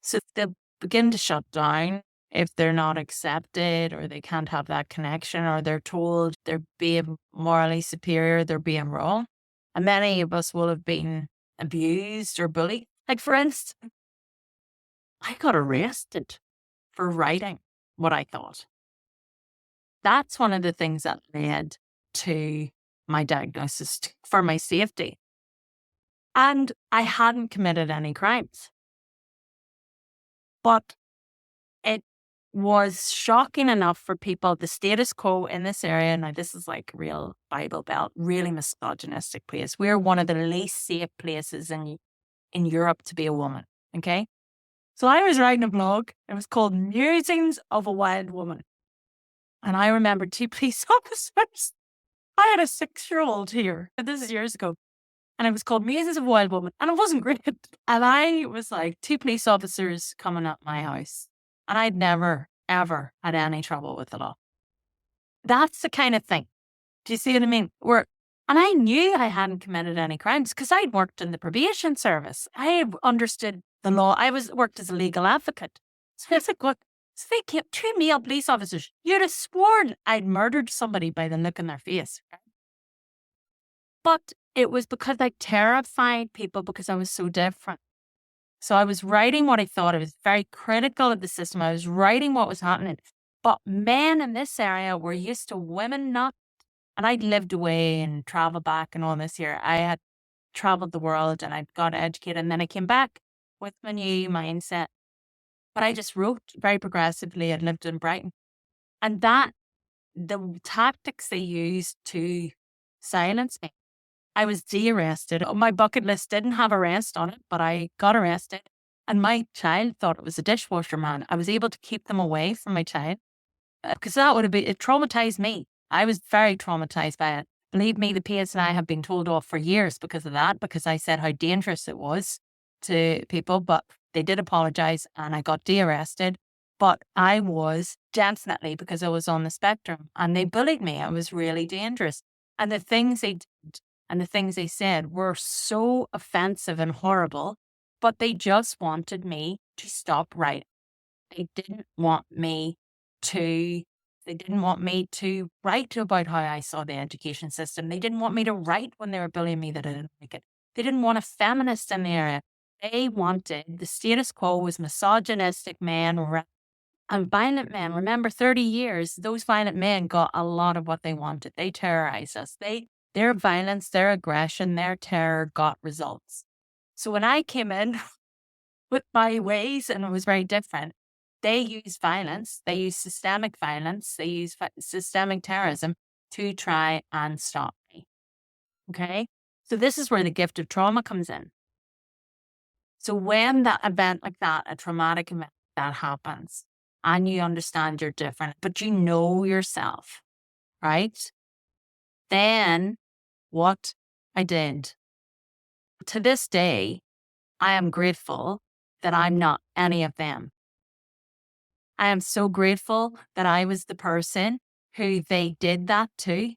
So if they begin to shut down, if they're not accepted or they can't have that connection, or they're told they're being morally superior, they're being wrong. And many of us will have been abused or bullied. Like, for instance, I got arrested for writing what I thought. That's one of the things that led to my diagnosis for my safety. And I hadn't committed any crimes. But it was shocking enough for people, the status quo in this area. Now, this is like real Bible Belt, really misogynistic place. We're one of the least safe places in Europe to be a woman. Okay. So I was writing a blog. It was called Musings of a Wild Woman. And I remember 2 police officers. I had a 6-year-old here. This is years ago. And it was called Musings of a Wild Woman. And it wasn't great. And I was like, 2 police officers coming up my house. And I'd never, ever had any trouble with the law. That's the kind of thing. Do you see what I mean? And I knew I hadn't committed any crimes because I'd worked in the probation service. I understood the law. I worked as a legal advocate. So I was like, look, so they came, 2 male police officers. You'd have sworn I'd murdered somebody by the look in their face. Right? But it was because I terrified people because I was so different. So I was writing what I thought. I was very critical of the system. I was writing what was happening. But men in this area were used to women not. And I'd lived away and traveled back and all this year. I had traveled the world and I'd got educated. And then I came back with my new mindset. But I just wrote very progressively. I'd lived in Brighton. And the tactics they used to silence me. I was de-arrested. My bucket list didn't have arrest on it, but I got arrested. And my child thought it was a dishwasher man. I was able to keep them away from my child because that would have been, it traumatized me. I was very traumatized by it. Believe me, the PSNI have been told off for years because of that, because I said how dangerous it was to people, but they did apologize and I got de-arrested. But I was definitely, because I was on the spectrum and they bullied me. I was really dangerous. And the things they did and the things they said were so offensive and horrible, but they just wanted me to stop writing. They didn't want me to write about how I saw the education system. They didn't want me to write when they were bullying me that I didn't like it. They didn't want a feminist in the area. They wanted, the status quo was misogynistic men and violent men. Remember, 30 years, those violent men got a lot of what they wanted. They terrorized us. Their violence, their aggression, their terror got results. So when I came in with my ways, and it was very different, they used violence, they used systemic violence, they used systemic terrorism to try and stop me. Okay? So this is where the gift of trauma comes in. So when that event like that, a traumatic event that happens, and you understand you're different, but you know yourself, right? Then what I did, to this day, I am grateful that I'm not any of them. I am so grateful that I was the person who they did that to,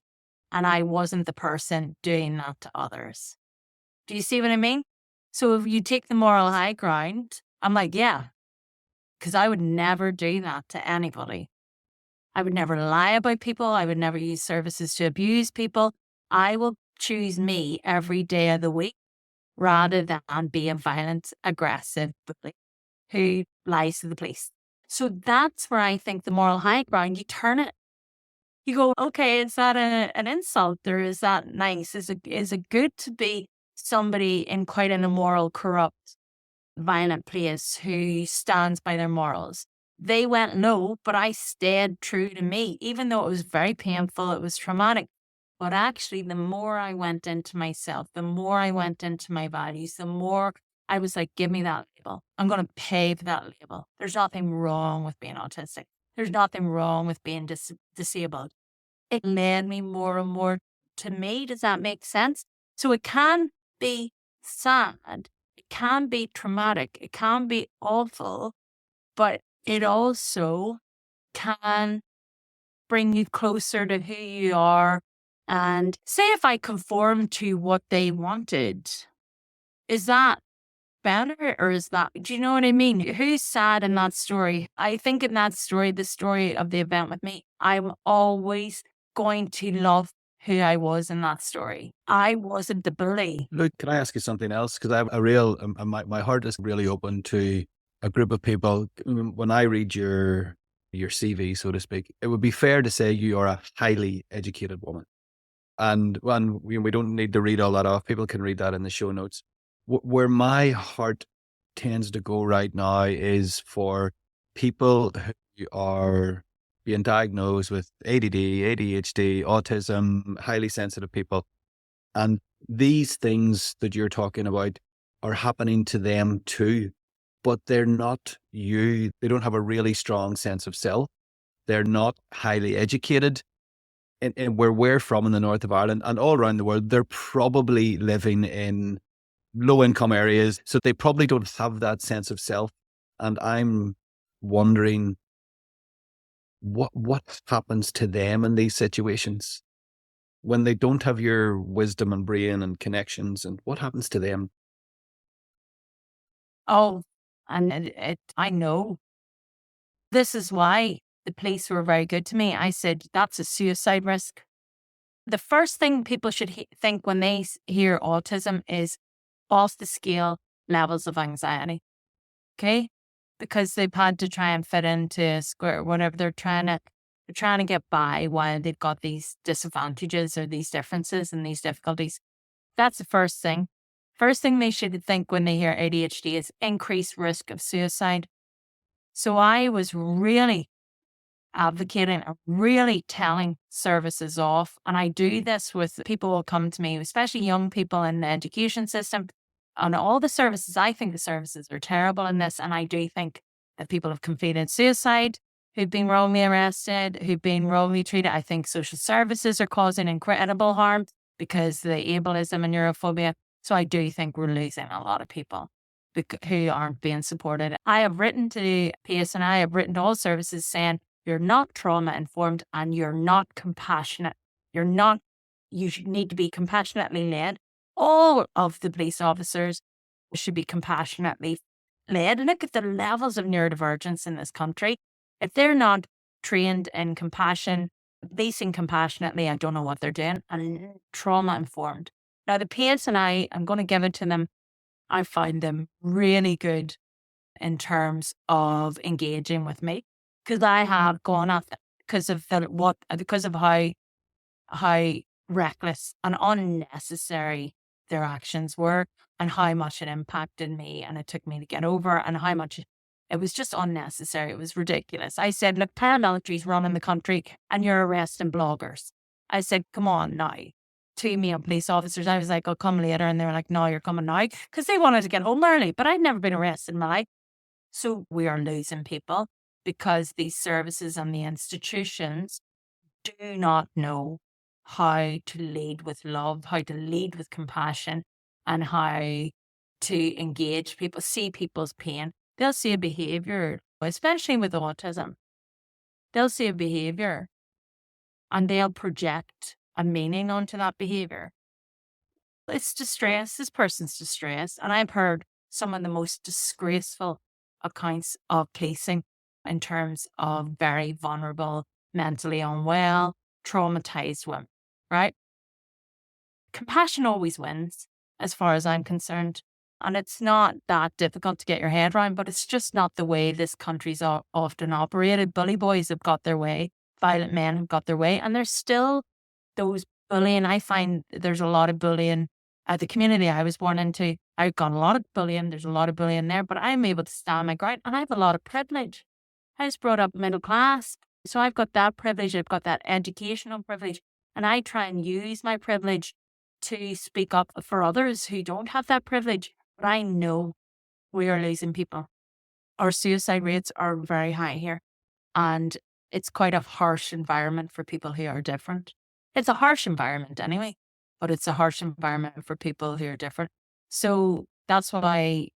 and I wasn't the person doing that to others. Do you see what I mean? So if you take the moral high ground, I'm like, yeah, because I would never do that to anybody. I would never lie about people. I would never use services to abuse people. I will choose me every day of the week rather than be a violent, aggressive bully who lies to the police. So that's where I think the moral high ground, you turn it. You go, okay, is that an insult or is that nice? Is it good to be somebody in quite an immoral, corrupt, violent place who stands by their morals? They went no, but I stayed true to me, even though it was very painful, it was traumatic. But actually, the more I went into myself, the more I went into my values, the more I was like, give me that label. I'm going to pay for that label. There's nothing wrong with being autistic. There's nothing wrong with being disabled. It led me more and more to me. Does that make sense? So it can be sad. It can be traumatic. It can be awful, but it also can bring you closer to who you are. And say if I conform to what they wanted, is that better or is that, do you know what I mean? Who's sad in that story? I think in that story, the story of the event with me, I'm always going to love who I was in that story. I wasn't the bully. Look, can I ask you something else? Because I have a real, my heart is really open to a group of people. When I read your CV, so to speak, it would be fair to say you are a highly educated woman. And when we don't need to read all that off, people can read that in the show notes. Where my heart tends to go right now is for people who are being diagnosed with ADD, ADHD, autism, highly sensitive people. And these things that you're talking about are happening to them too, but they're not you. They don't have a really strong sense of self. They're not highly educated. And where we're from in the north of Ireland and all around the world, they're probably living in low income areas. So they probably don't have that sense of self. And I'm wondering what happens to them in these situations when they don't have your wisdom and brain and connections, and what happens to them? Oh, and I know. This is why the police were very good to me. I said, that's a suicide risk. The first thing people should think when they hear autism is off the scale levels of anxiety. Okay? Because they've had to try and fit into a square, whatever they're trying to get by while they've got these disadvantages or these differences and these difficulties. That's the first thing. First thing they should think when they hear ADHD is increased risk of suicide. So I was really advocating and really telling services off. And I do this with people who come to me, especially young people in the education system. On all the services, I think the services are terrible in this. And I do think that people have completed suicide, who've been wrongly arrested, who've been wrongly treated. I think social services are causing incredible harm because the ableism and neurophobia. So I do think we're losing a lot of people who aren't being supported. I have written to PACE and I have written to all services saying, you're not trauma informed and you're not compassionate. You need to be compassionately led. All of the police officers should be compassionately led. And look at the levels of neurodivergence in this country. If they're not trained in compassion, policing compassionately, I don't know what they're doing, and trauma informed. Now, the PACE and I'm going to give it to them. I find them really good in terms of engaging with me because I have gone off because of how reckless and unnecessary their actions were and how much it impacted me and it took me to get over and how much it was just unnecessary. It was ridiculous. I said, look, paramilitary's running the country and you're arresting bloggers. I said, come on now. 2 male police officers. I was like, I'll come later. And they were like, no, you're coming now. Because they wanted to get home early. But I'd never been arrested in my life. So we are losing people because these services and the institutions do not know how to lead with love, how to lead with compassion, and how to engage people, see people's pain. They'll see a behavior, especially with autism. They'll see a behavior and they'll project a meaning onto that behavior. It's distress. This person's distressed. And I've heard some of the most disgraceful accounts of policing in terms of very vulnerable, mentally unwell, traumatized women, right? Compassion always wins, as far as I'm concerned. And it's not that difficult to get your head around, but it's just not the way this country's often operated. Bully boys have got their way. Violent men have got their way. And there's still those bullying. I find there's a lot of bullying at the community I was born into. I've got a lot of bullying. There's a lot of bullying there, but I'm able to stand my ground and I have a lot of privilege. I was brought up middle class. So I've got that privilege. I've got that educational privilege. And I try and use my privilege to speak up for others who don't have that privilege. But I know we are losing people. Our suicide rates are very high here. And it's quite a harsh environment for people who are different. It's a harsh environment anyway, but it's a harsh environment for people who are different. So that's what I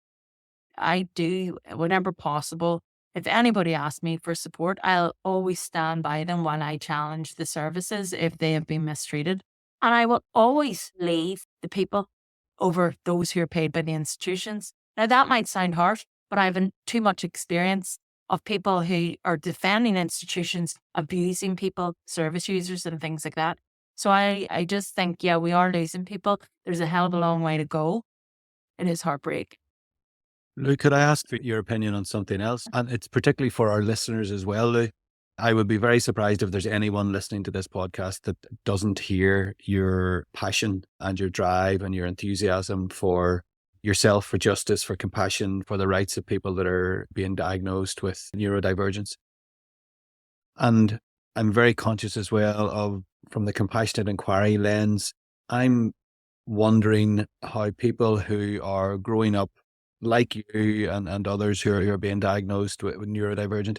do whenever possible. If anybody asks me for support, I'll always stand by them while I challenge the services if they have been mistreated. And I will always leave the people over those who are paid by the institutions. Now, that might sound harsh, but I've too much experience of people who are defending institutions, abusing people, service users and things like that. So I just think, yeah, we are losing people. There's a hell of a long way to go. It is heartbreak. Lou, could I ask for your opinion on something else? And it's particularly for our listeners as well, Lou. I would be very surprised if there's anyone listening to this podcast that doesn't hear your passion and your drive and your enthusiasm for yourself, for justice, for compassion, for the rights of people that are being diagnosed with neurodivergence. And I'm very conscious as well of, from the compassionate inquiry lens, I'm wondering how people who are growing up like you and others who are being diagnosed with neurodivergent,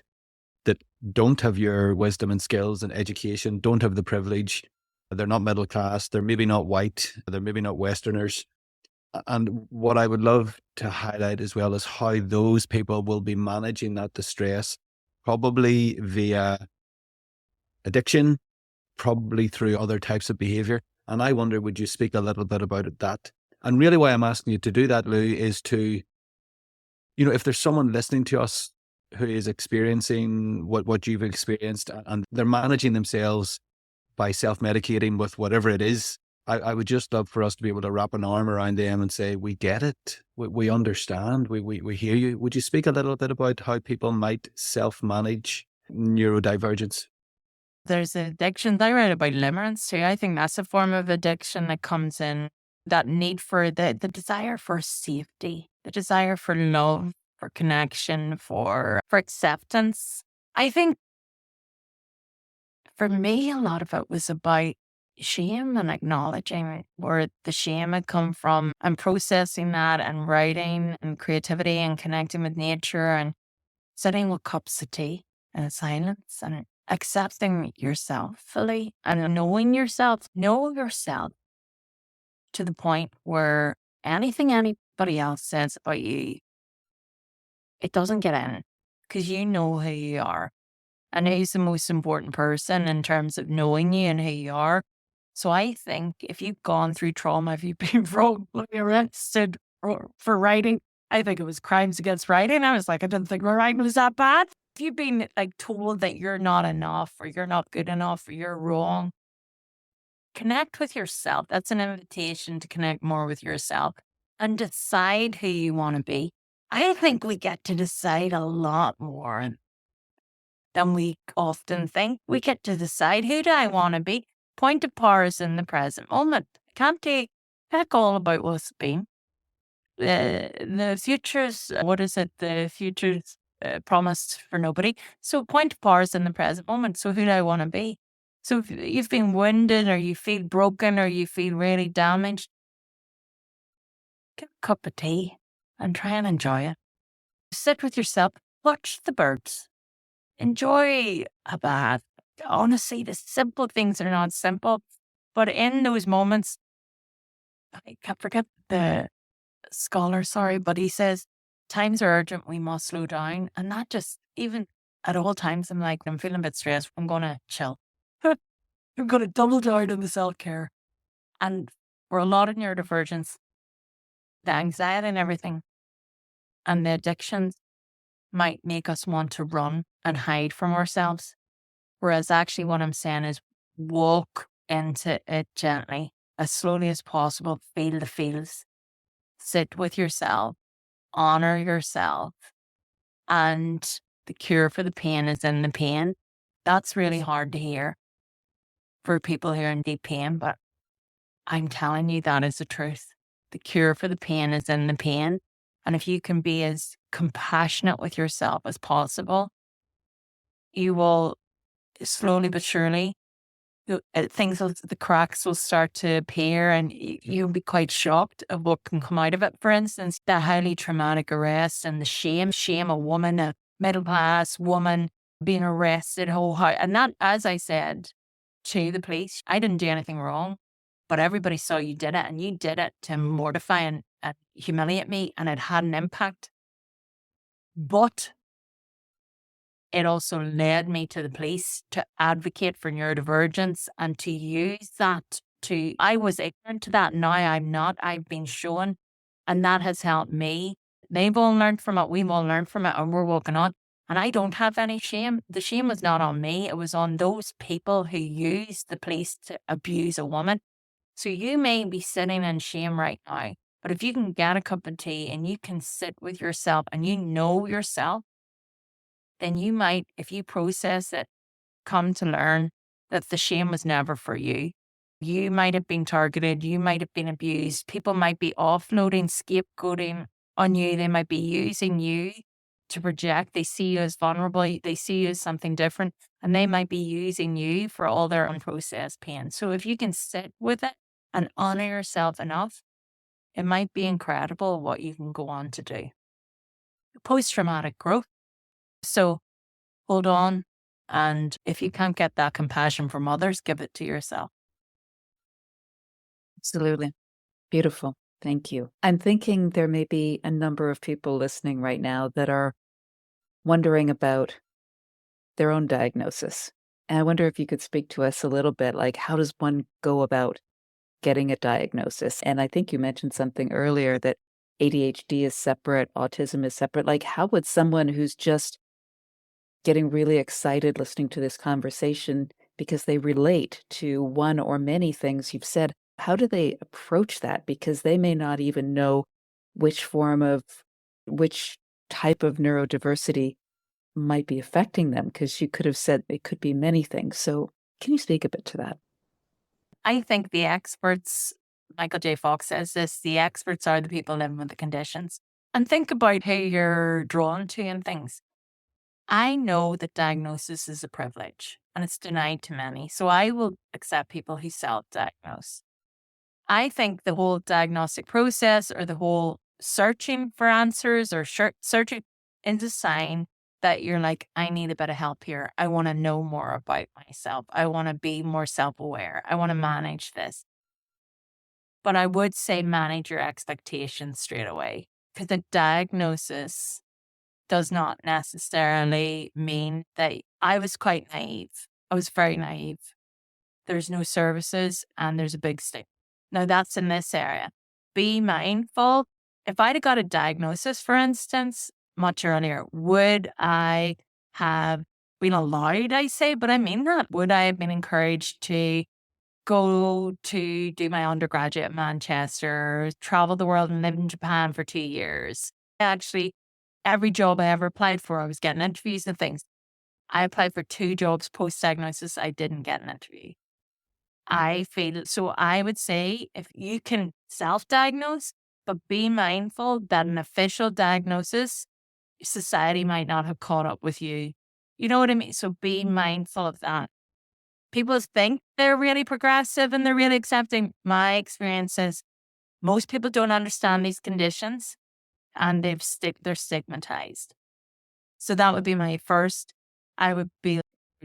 that don't have your wisdom and skills and education, don't have the privilege, they're not middle class, they're maybe not white, they're maybe not Westerners. And what I would love to highlight as well is how those people will be managing that distress, probably via addiction, probably through other types of behavior. And I wonder, would you speak a little bit about that? And really why I'm asking you to do that, Lou, is to, if there's someone listening to us who is experiencing what you've experienced and they're managing themselves by self-medicating with whatever it is. I would just love for us to be able to wrap an arm around them and say, we get it. We understand. We hear you. Would you speak a little bit about how people might self-manage neurodivergence? There's addictions. I read about limerence too. I think that's a form of addiction that comes in, that need for the desire for safety, the desire for love, for connection, for acceptance. I think for me, a lot of it was about shame and acknowledging where the shame had come from and processing that and writing and creativity and connecting with nature and sitting with cups of tea and silence and accepting yourself fully and knowing yourself. Know yourself to the point where anything anybody else says about you, it doesn't get in, because you know who you are and who's the most important person in terms of knowing you and who you are. So I think if you've gone through trauma, if you've been wrongfully arrested for writing, I think it was crimes against writing. I was like, I didn't think my writing was that bad. If you've been like told that you're not enough or you're not good enough or you're wrong, connect with yourself. That's an invitation to connect more with yourself and decide who you want to be. I think we get to decide a lot more than we often think. We get to decide, who do I want to be? Point of power is in the present moment. I can't take back all about what's been. The future's, what is it? The future's promised for nobody. So point of power is in the present moment. So who do I want to be? So if you've been wounded or you feel broken or you feel really damaged, get a cup of tea and try and enjoy it. Sit with yourself, watch the birds, enjoy a bath. Honestly, the simple things are not simple, but in those moments, I can't forget the scholar, but he says, times are urgent, we must slow down. And not just, even at all times, I'm like, I'm feeling a bit stressed, I'm going to chill. I'm going to double down on the self-care. And for a lot of neurodivergence, the anxiety and everything and the addictions might make us want to run and hide from ourselves. Whereas actually what I'm saying is walk into it gently, as slowly as possible, feel the feels, sit with yourself, honor yourself. And the cure for the pain is in the pain. That's really hard to hear for people who are in deep pain, but I'm telling you, that is the truth. The cure for the pain is in the pain. And if you can be as compassionate with yourself as possible, you will slowly but surely, the cracks will start to appear and you'll be quite shocked of what can come out of it. For instance, the highly traumatic arrest and the shame a woman, a middle class woman being arrested and that, as I said to the police, I didn't do anything wrong, but everybody saw you did it and you did it to mortify and humiliate me, and it had an impact. But it also led me to the police to advocate for neurodivergence and to use that I was ignorant to that. Now I'm not. I've been shown, and that has helped me. They've all learned from it. We've all learned from it, and we're walking on. And I don't have any shame. The shame was not on me. It was on those people who used the police to abuse a woman. So you may be sitting in shame right now, but if you can get a cup of tea and you can sit with yourself and you know yourself, then you might, if you process it, come to learn that the shame was never for you. You might have been targeted. You might have been abused. People might be offloading, scapegoating on you. They might be using you to project. They see you as vulnerable. They see you as something different, and they might be using you for all their unprocessed pain. So if you can sit with it and honor yourself enough, it might be incredible what you can go on to do. Post-traumatic growth. So hold on. And if you can't get that compassion from others, give it to yourself. Absolutely. Beautiful. Thank you. I'm thinking there may be a number of people listening right now that are wondering about their own diagnosis. And I wonder if you could speak to us a little bit, like, how does one go about getting a diagnosis? And I think you mentioned something earlier that ADHD is separate, autism is separate. Like, how would someone who's just getting really excited listening to this conversation because they relate to one or many things you've said. How do they approach that? Because they may not even know which type of neurodiversity might be affecting them, because you could have said it could be many things. So can you speak a bit to that? I think the experts, Michael J. Fox says this, the experts are the people living with the conditions. And think about who you're drawn to and things. I know that diagnosis is a privilege and it's denied to many. So I will accept people who self-diagnose. I think the whole diagnostic process or the whole searching for answers or searching is a sign that you're like, I need a bit of help here. I want to know more about myself. I want to be more self-aware. I want to manage this. But I would say manage your expectations straight away, because the diagnosis does not necessarily mean that I was quite naive. I was very naive. There's no services and there's a big stigma. Now that's in this area. Be mindful. If I'd have got a diagnosis, for instance, much earlier, would I have been allowed, I say, but I mean that, would I have been encouraged to go to do my undergraduate in Manchester, travel the world and live in Japan for 2 years? Actually, every job I ever applied for, I was getting interviews and things. I applied for 2 jobs post-diagnosis. I didn't get an interview. I feel, so I would say if you can self-diagnose, but be mindful that an official diagnosis, society might not have caught up with you. You know what I mean? So be mindful of that. People think they're really progressive and they're really accepting. My experience is most people don't understand these conditions and they're stigmatized. So that would be my first. I would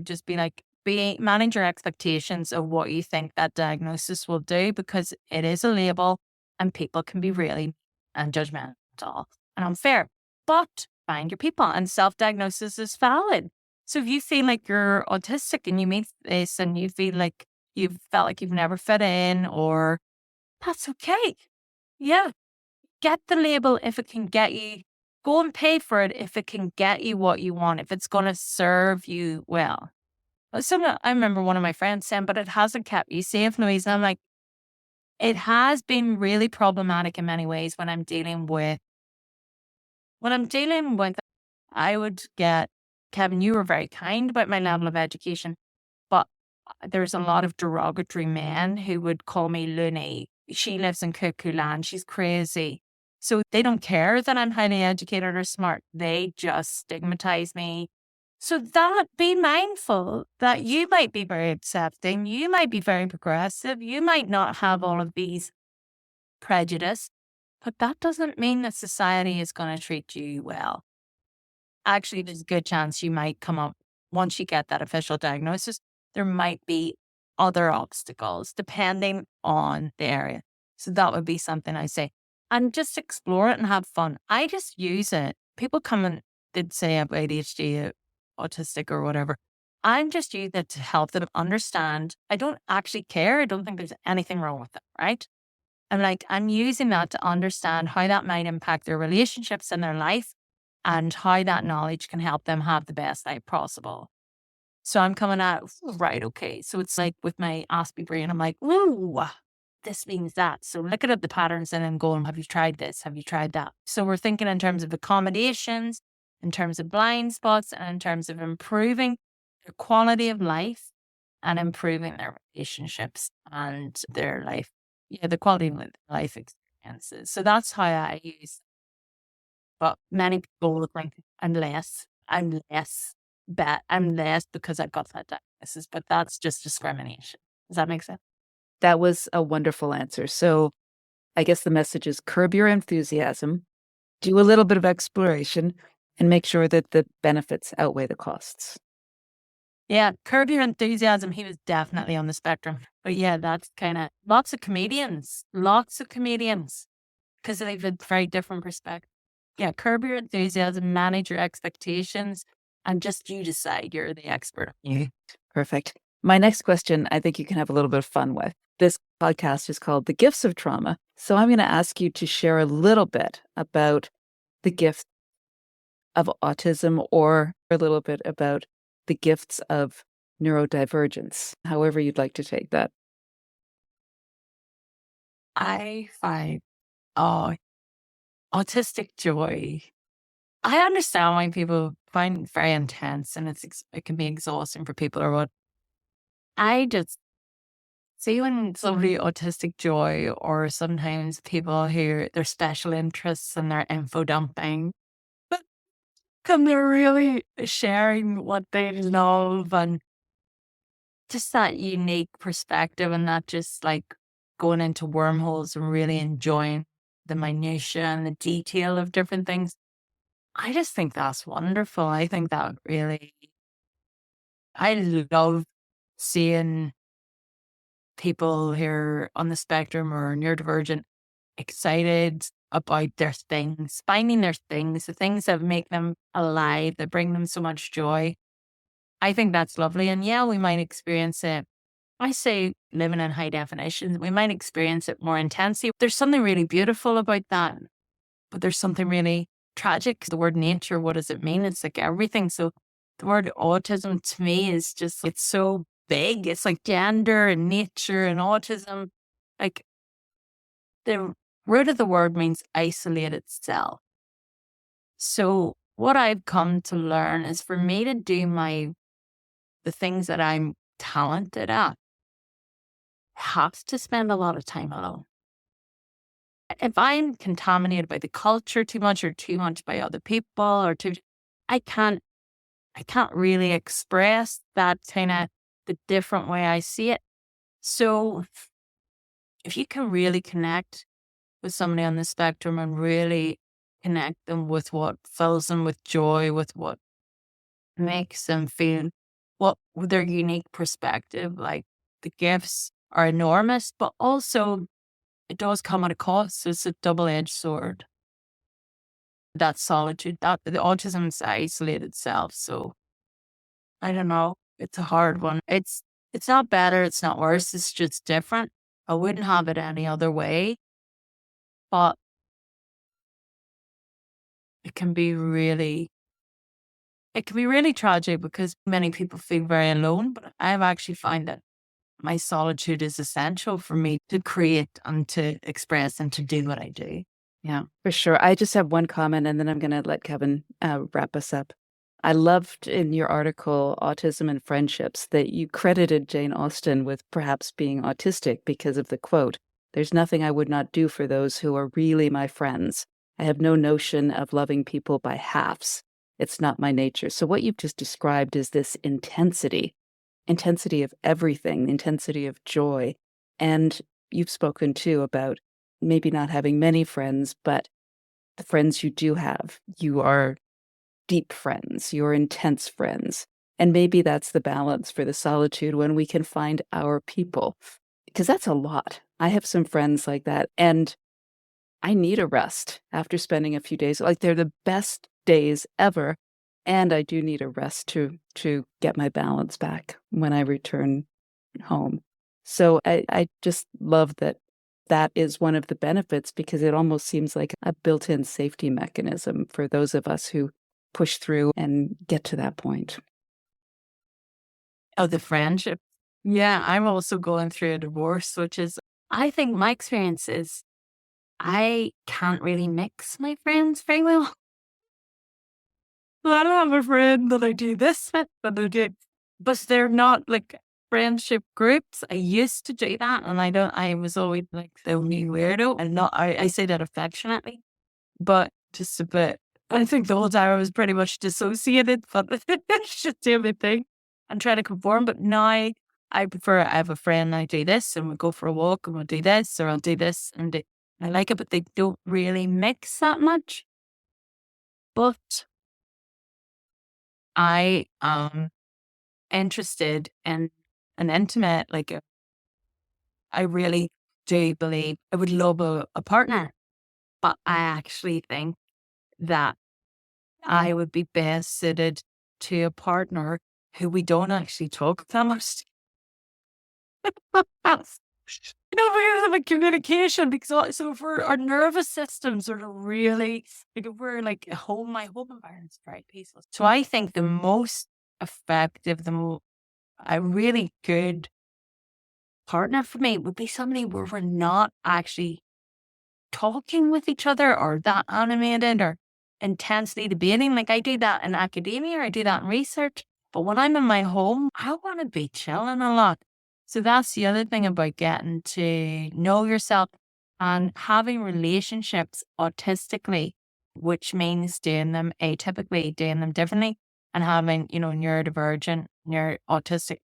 just be like, manage your expectations of what you think that diagnosis will do, because it is a label and people can be really judgmental and unfair. But find your people, and self-diagnosis is valid. So if you feel like you're autistic and you meet this and you feel like you've felt like you've never fit in, or that's okay. Yeah. Get the label if it can get you. Go and pay for it if it can get you what you want, if it's going to serve you well. I remember one of my friends saying, but it hasn't kept you safe, Louise. And I'm like, it has been really problematic in many ways when I'm dealing with, I would get, Kevin, you were very kind about my level of education, but there's a lot of derogatory men who would call me loony. She lives in cuckoo land. She's crazy. So they don't care that I'm highly educated or smart. They just stigmatize me. So be mindful that you might be very accepting. You might be very progressive. You might not have all of these prejudice, but that doesn't mean that society is going to treat you well. Actually, there's a good chance you might come up, once you get that official diagnosis, there might be other obstacles depending on the area. So that would be something I say. And just explore it and have fun. I just use it. People come and did say I have ADHD, autistic or whatever. I'm just using it to help them understand. I don't actually care. I don't think there's anything wrong with it, right? I'm using that to understand how that might impact their relationships in their life and how that knowledge can help them have the best life possible. So I'm coming out, right, okay. So it's like with my Aspie brain, I'm like, ooh, this means that. So looking at the patterns and then going, have you tried this? Have you tried that? So we're thinking in terms of accommodations, in terms of blind spots, and in terms of improving their quality of life and improving their relationships and their life, the quality of life experiences. So that's how I use. But many people look like I'm less because I've got that diagnosis, but that's just discrimination. Does that make sense? That was a wonderful answer. So I guess the message is curb your enthusiasm, do a little bit of exploration, and make sure that the benefits outweigh the costs. Yeah, curb your enthusiasm. He was definitely on the spectrum. But yeah, that's kind of lots of comedians, because they've a very different perspective. Yeah, curb your enthusiasm, manage your expectations, and just you decide. You're the expert. Yeah. Perfect. My next question, I think you can have a little bit of fun with. This podcast is called The Gifts of Trauma. So I'm going to ask you to share a little bit about the gifts of autism, or a little bit about the gifts of neurodivergence, however you'd like to take that. I find autistic joy. I understand why people find it very intense and it can be exhausting for people or what. I just see when somebody autistic joy, or sometimes people hear their special interests and their info dumping, but come they're really sharing what they love and just that unique perspective, and not just like going into wormholes and really enjoying the minutiae and the detail of different things. I just think that's wonderful. I think that really, I love seeing people here on the spectrum or neurodivergent excited about their things, finding their things, the things that make them alive, that bring them so much joy. I think that's lovely. And yeah, we might experience it. I say living in high definition, we might experience it more intensely. There's something really beautiful about that, but there's something really tragic. The word nature, what does it mean? It's like everything. So the word autism to me is just, it's so big. It's like gender and nature and autism. Like the root of the word means isolated self. So what I've come to learn is for me to do the things that I'm talented at, have to spend a lot of time alone. If I'm contaminated by the culture too much, or too much by other people, or I can't really express that kind of the different way I see it. So if you can really connect with somebody on the spectrum and really connect them with what fills them with joy, with what makes them feel, what with their unique perspective, like the gifts are enormous, but also it does come at a cost. It's a double-edged sword. That solitude, that the autism's isolated self. So I don't know. It's a hard one. It's not better. It's not worse. It's just different. I wouldn't have it any other way. But it can be really tragic because many people feel very alone. But I've actually found that my solitude is essential for me to create and to express and to do what I do. Yeah, for sure. I just have one comment and then I'm going to let Kevin wrap us up. I loved in your article, Autism and Friendships, that you credited Jane Austen with perhaps being autistic because of the quote, "There's nothing I would not do for those who are really my friends. I have no notion of loving people by halves. It's not my nature." So what you've just described is this intensity of everything, intensity of joy. And you've spoken too about maybe not having many friends, but the friends you do have, you are deep friends, you're intense friends. And maybe that's the balance for the solitude, when we can find our people, because that's a lot. I have some friends like that, and I need a rest after spending a few days. Like, they're the best days ever. And I do need a rest to get my balance back when I return home. So I just love that is one of the benefits, because it almost seems like a built-in safety mechanism for those of us who push through and get to that point. Oh, the friendship. Yeah, I'm also going through a divorce, which is, I think my experience is I can't really mix my friends very well. I don't have a friend that I do this with, but they're not like friendship groups. I used to do that, and I was always like the only weirdo, and I say that affectionately, but just a bit. I think the whole time I was pretty much dissociated, but it's just the only thing, and trying to conform. But now I prefer, I have a friend, I do this, and we'll go for a walk, and we'll do this, or I'll do this, and I like it, but they don't really mix that much. But I am interested in an intimate, I really do believe I would love a partner, but I actually think that I would be best suited to a partner who we don't actually talk that much. Because of a communication, because so if our nervous systems are really, like, if we're like at home, my home environment is very peaceful. So I think the most effective, a really good partner for me would be somebody where we're not actually talking with each other or that animated or intensely debating. Like I do that in academia, I do that in research. But when I'm in my home, I want to be chilling a lot. So that's the other thing about getting to know yourself and having relationships autistically, which means doing them atypically, doing them differently, and having, neurodivergent, autistic,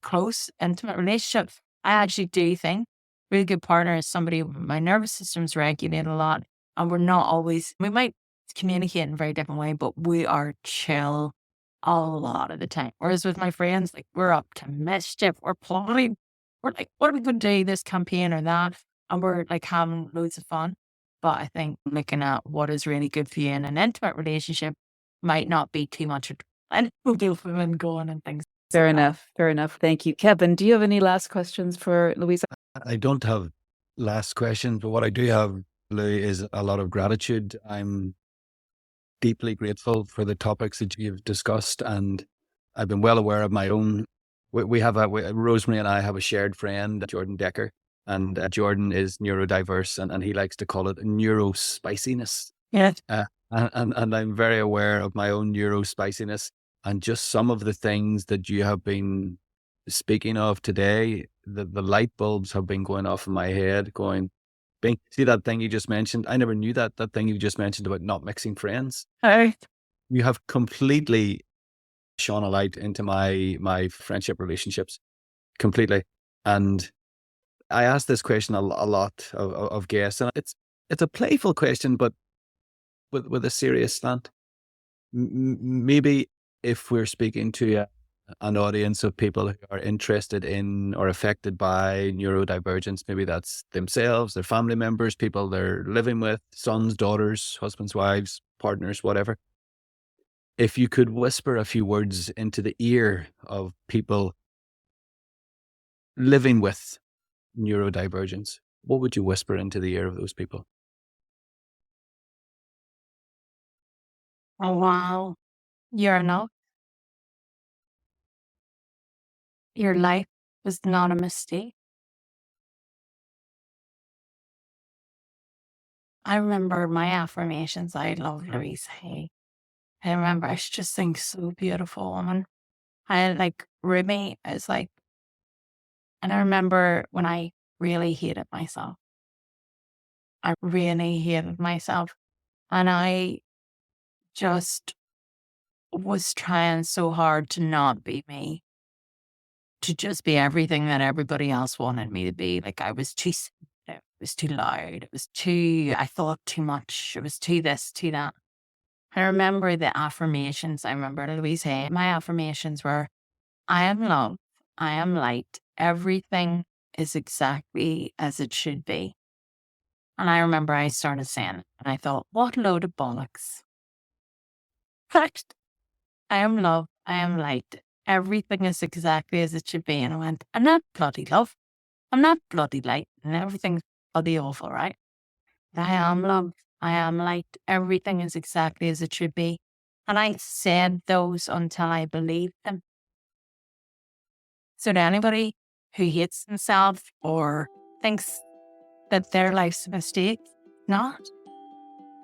close, intimate relationships. I actually do think really good partner is somebody my nervous system's regulate a lot, and we might communicate in a very different way, but we are chill a lot of the time. Whereas with my friends, like we're up to mischief, we're plotting, we're like, what are we going to do this campaign or that? And we're like having loads of fun. But I think looking at what is really good for you in an intimate relationship might not be too much. And we'll deal with women going and things. Fair enough. Fair enough. Thank you. Kevin, do you have any last questions for Louise? I don't have last questions, but what I do have, Lou, is a lot of gratitude. I'm deeply grateful for the topics that you've discussed, and I've been well aware of my own. Rosemary and I have a shared friend, Jordan Decker, and Jordan is neurodiverse, and he likes to call it neurospiciness. Yeah. And I'm very aware of my own neurospiciness, and just some of the things that you have been speaking of today, the light bulbs have been going off in my head, see that thing you just mentioned? I never knew that thing you just mentioned about not mixing friends. Hey. You have completely shone a light into my friendship relationships, completely. And I ask this question a lot of guests, and it's a playful question, but with a serious slant. Maybe if we're speaking to an audience of people who are interested in or affected by neurodivergence, maybe that's themselves, their family members, people they're living with, sons, daughters, husbands, wives, partners, whatever. If you could whisper a few words into the ear of people living with neurodivergence, what would you whisper into the ear of those people? Oh, wow. You're enough. Your life was not a mistake. I remember my affirmations. I love Louise Hay. I remember I just think so beautiful woman. I like Ruby is like, and I remember when I really hated myself. I really hated myself. And I just was trying so hard to not be me, to just be everything that everybody else wanted me to be. Like I was too, it was too loud. I thought too much. It was too this, too that. I remember the affirmations. I remember Louise Hay. My affirmations were, I am love. I am light. Everything is exactly as it should be. And I remember I started saying it, and I thought, what a load of bollocks. Fact, I am love. I am light. Everything is exactly as it should be. And I went, I'm not bloody love. I'm not bloody light. And everything's bloody awful, right? I am love. I am light. Everything is exactly as it should be. And I said those until I believed them. So to anybody who hates themselves or thinks that their life's a mistake, not.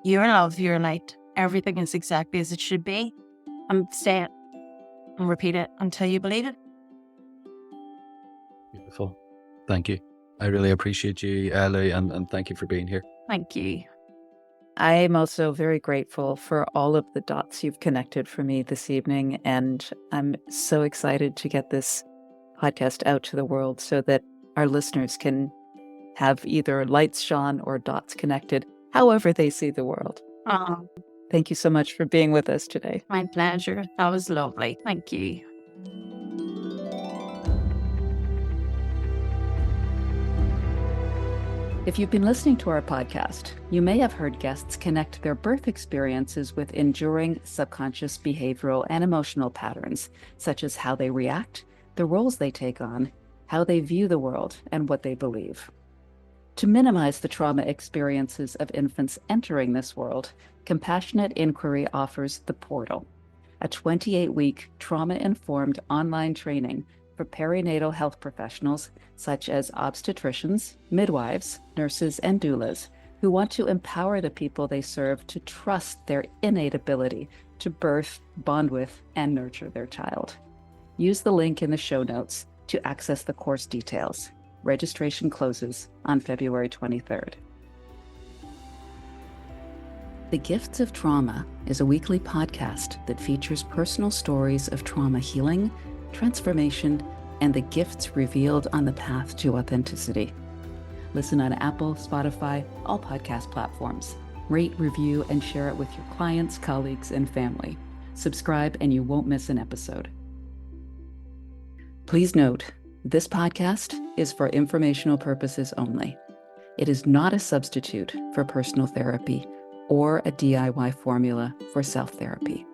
You're love, you're light. Everything is exactly as it should be. And say it and repeat it until you believe it. Beautiful. Thank you. I really appreciate you, Ellie, and thank you for being here. Thank you. I'm also very grateful for all of the dots you've connected for me this evening. And I'm so excited to get this podcast out to the world so that our listeners can have either lights shone or dots connected, however they see the world. Thank you so much for being with us today. My pleasure. That was lovely. Thank you. If you've been listening to our podcast, you may have heard guests connect their birth experiences with enduring subconscious behavioral and emotional patterns, such as how they react, the roles they take on, how they view the world, and what they believe. To minimize the trauma experiences of infants entering this world, Compassionate Inquiry offers The Portal, a 28-week trauma-informed online training for perinatal health professionals such as obstetricians, midwives, nurses, and doulas who want to empower the people they serve to trust their innate ability to birth, bond with, and nurture their child. Use the link in the show notes to access the course details. Registration closes on February 23rd. The Gifts of Trauma is a weekly podcast that features personal stories of trauma healing, transformation, and the gifts revealed on the path to authenticity. Listen on Apple, Spotify, all podcast platforms. Rate, review, and share it with your clients, colleagues, and family. Subscribe and you won't miss an episode. Please note, this podcast is for informational purposes only. It is not a substitute for personal therapy or a DIY formula for self-therapy.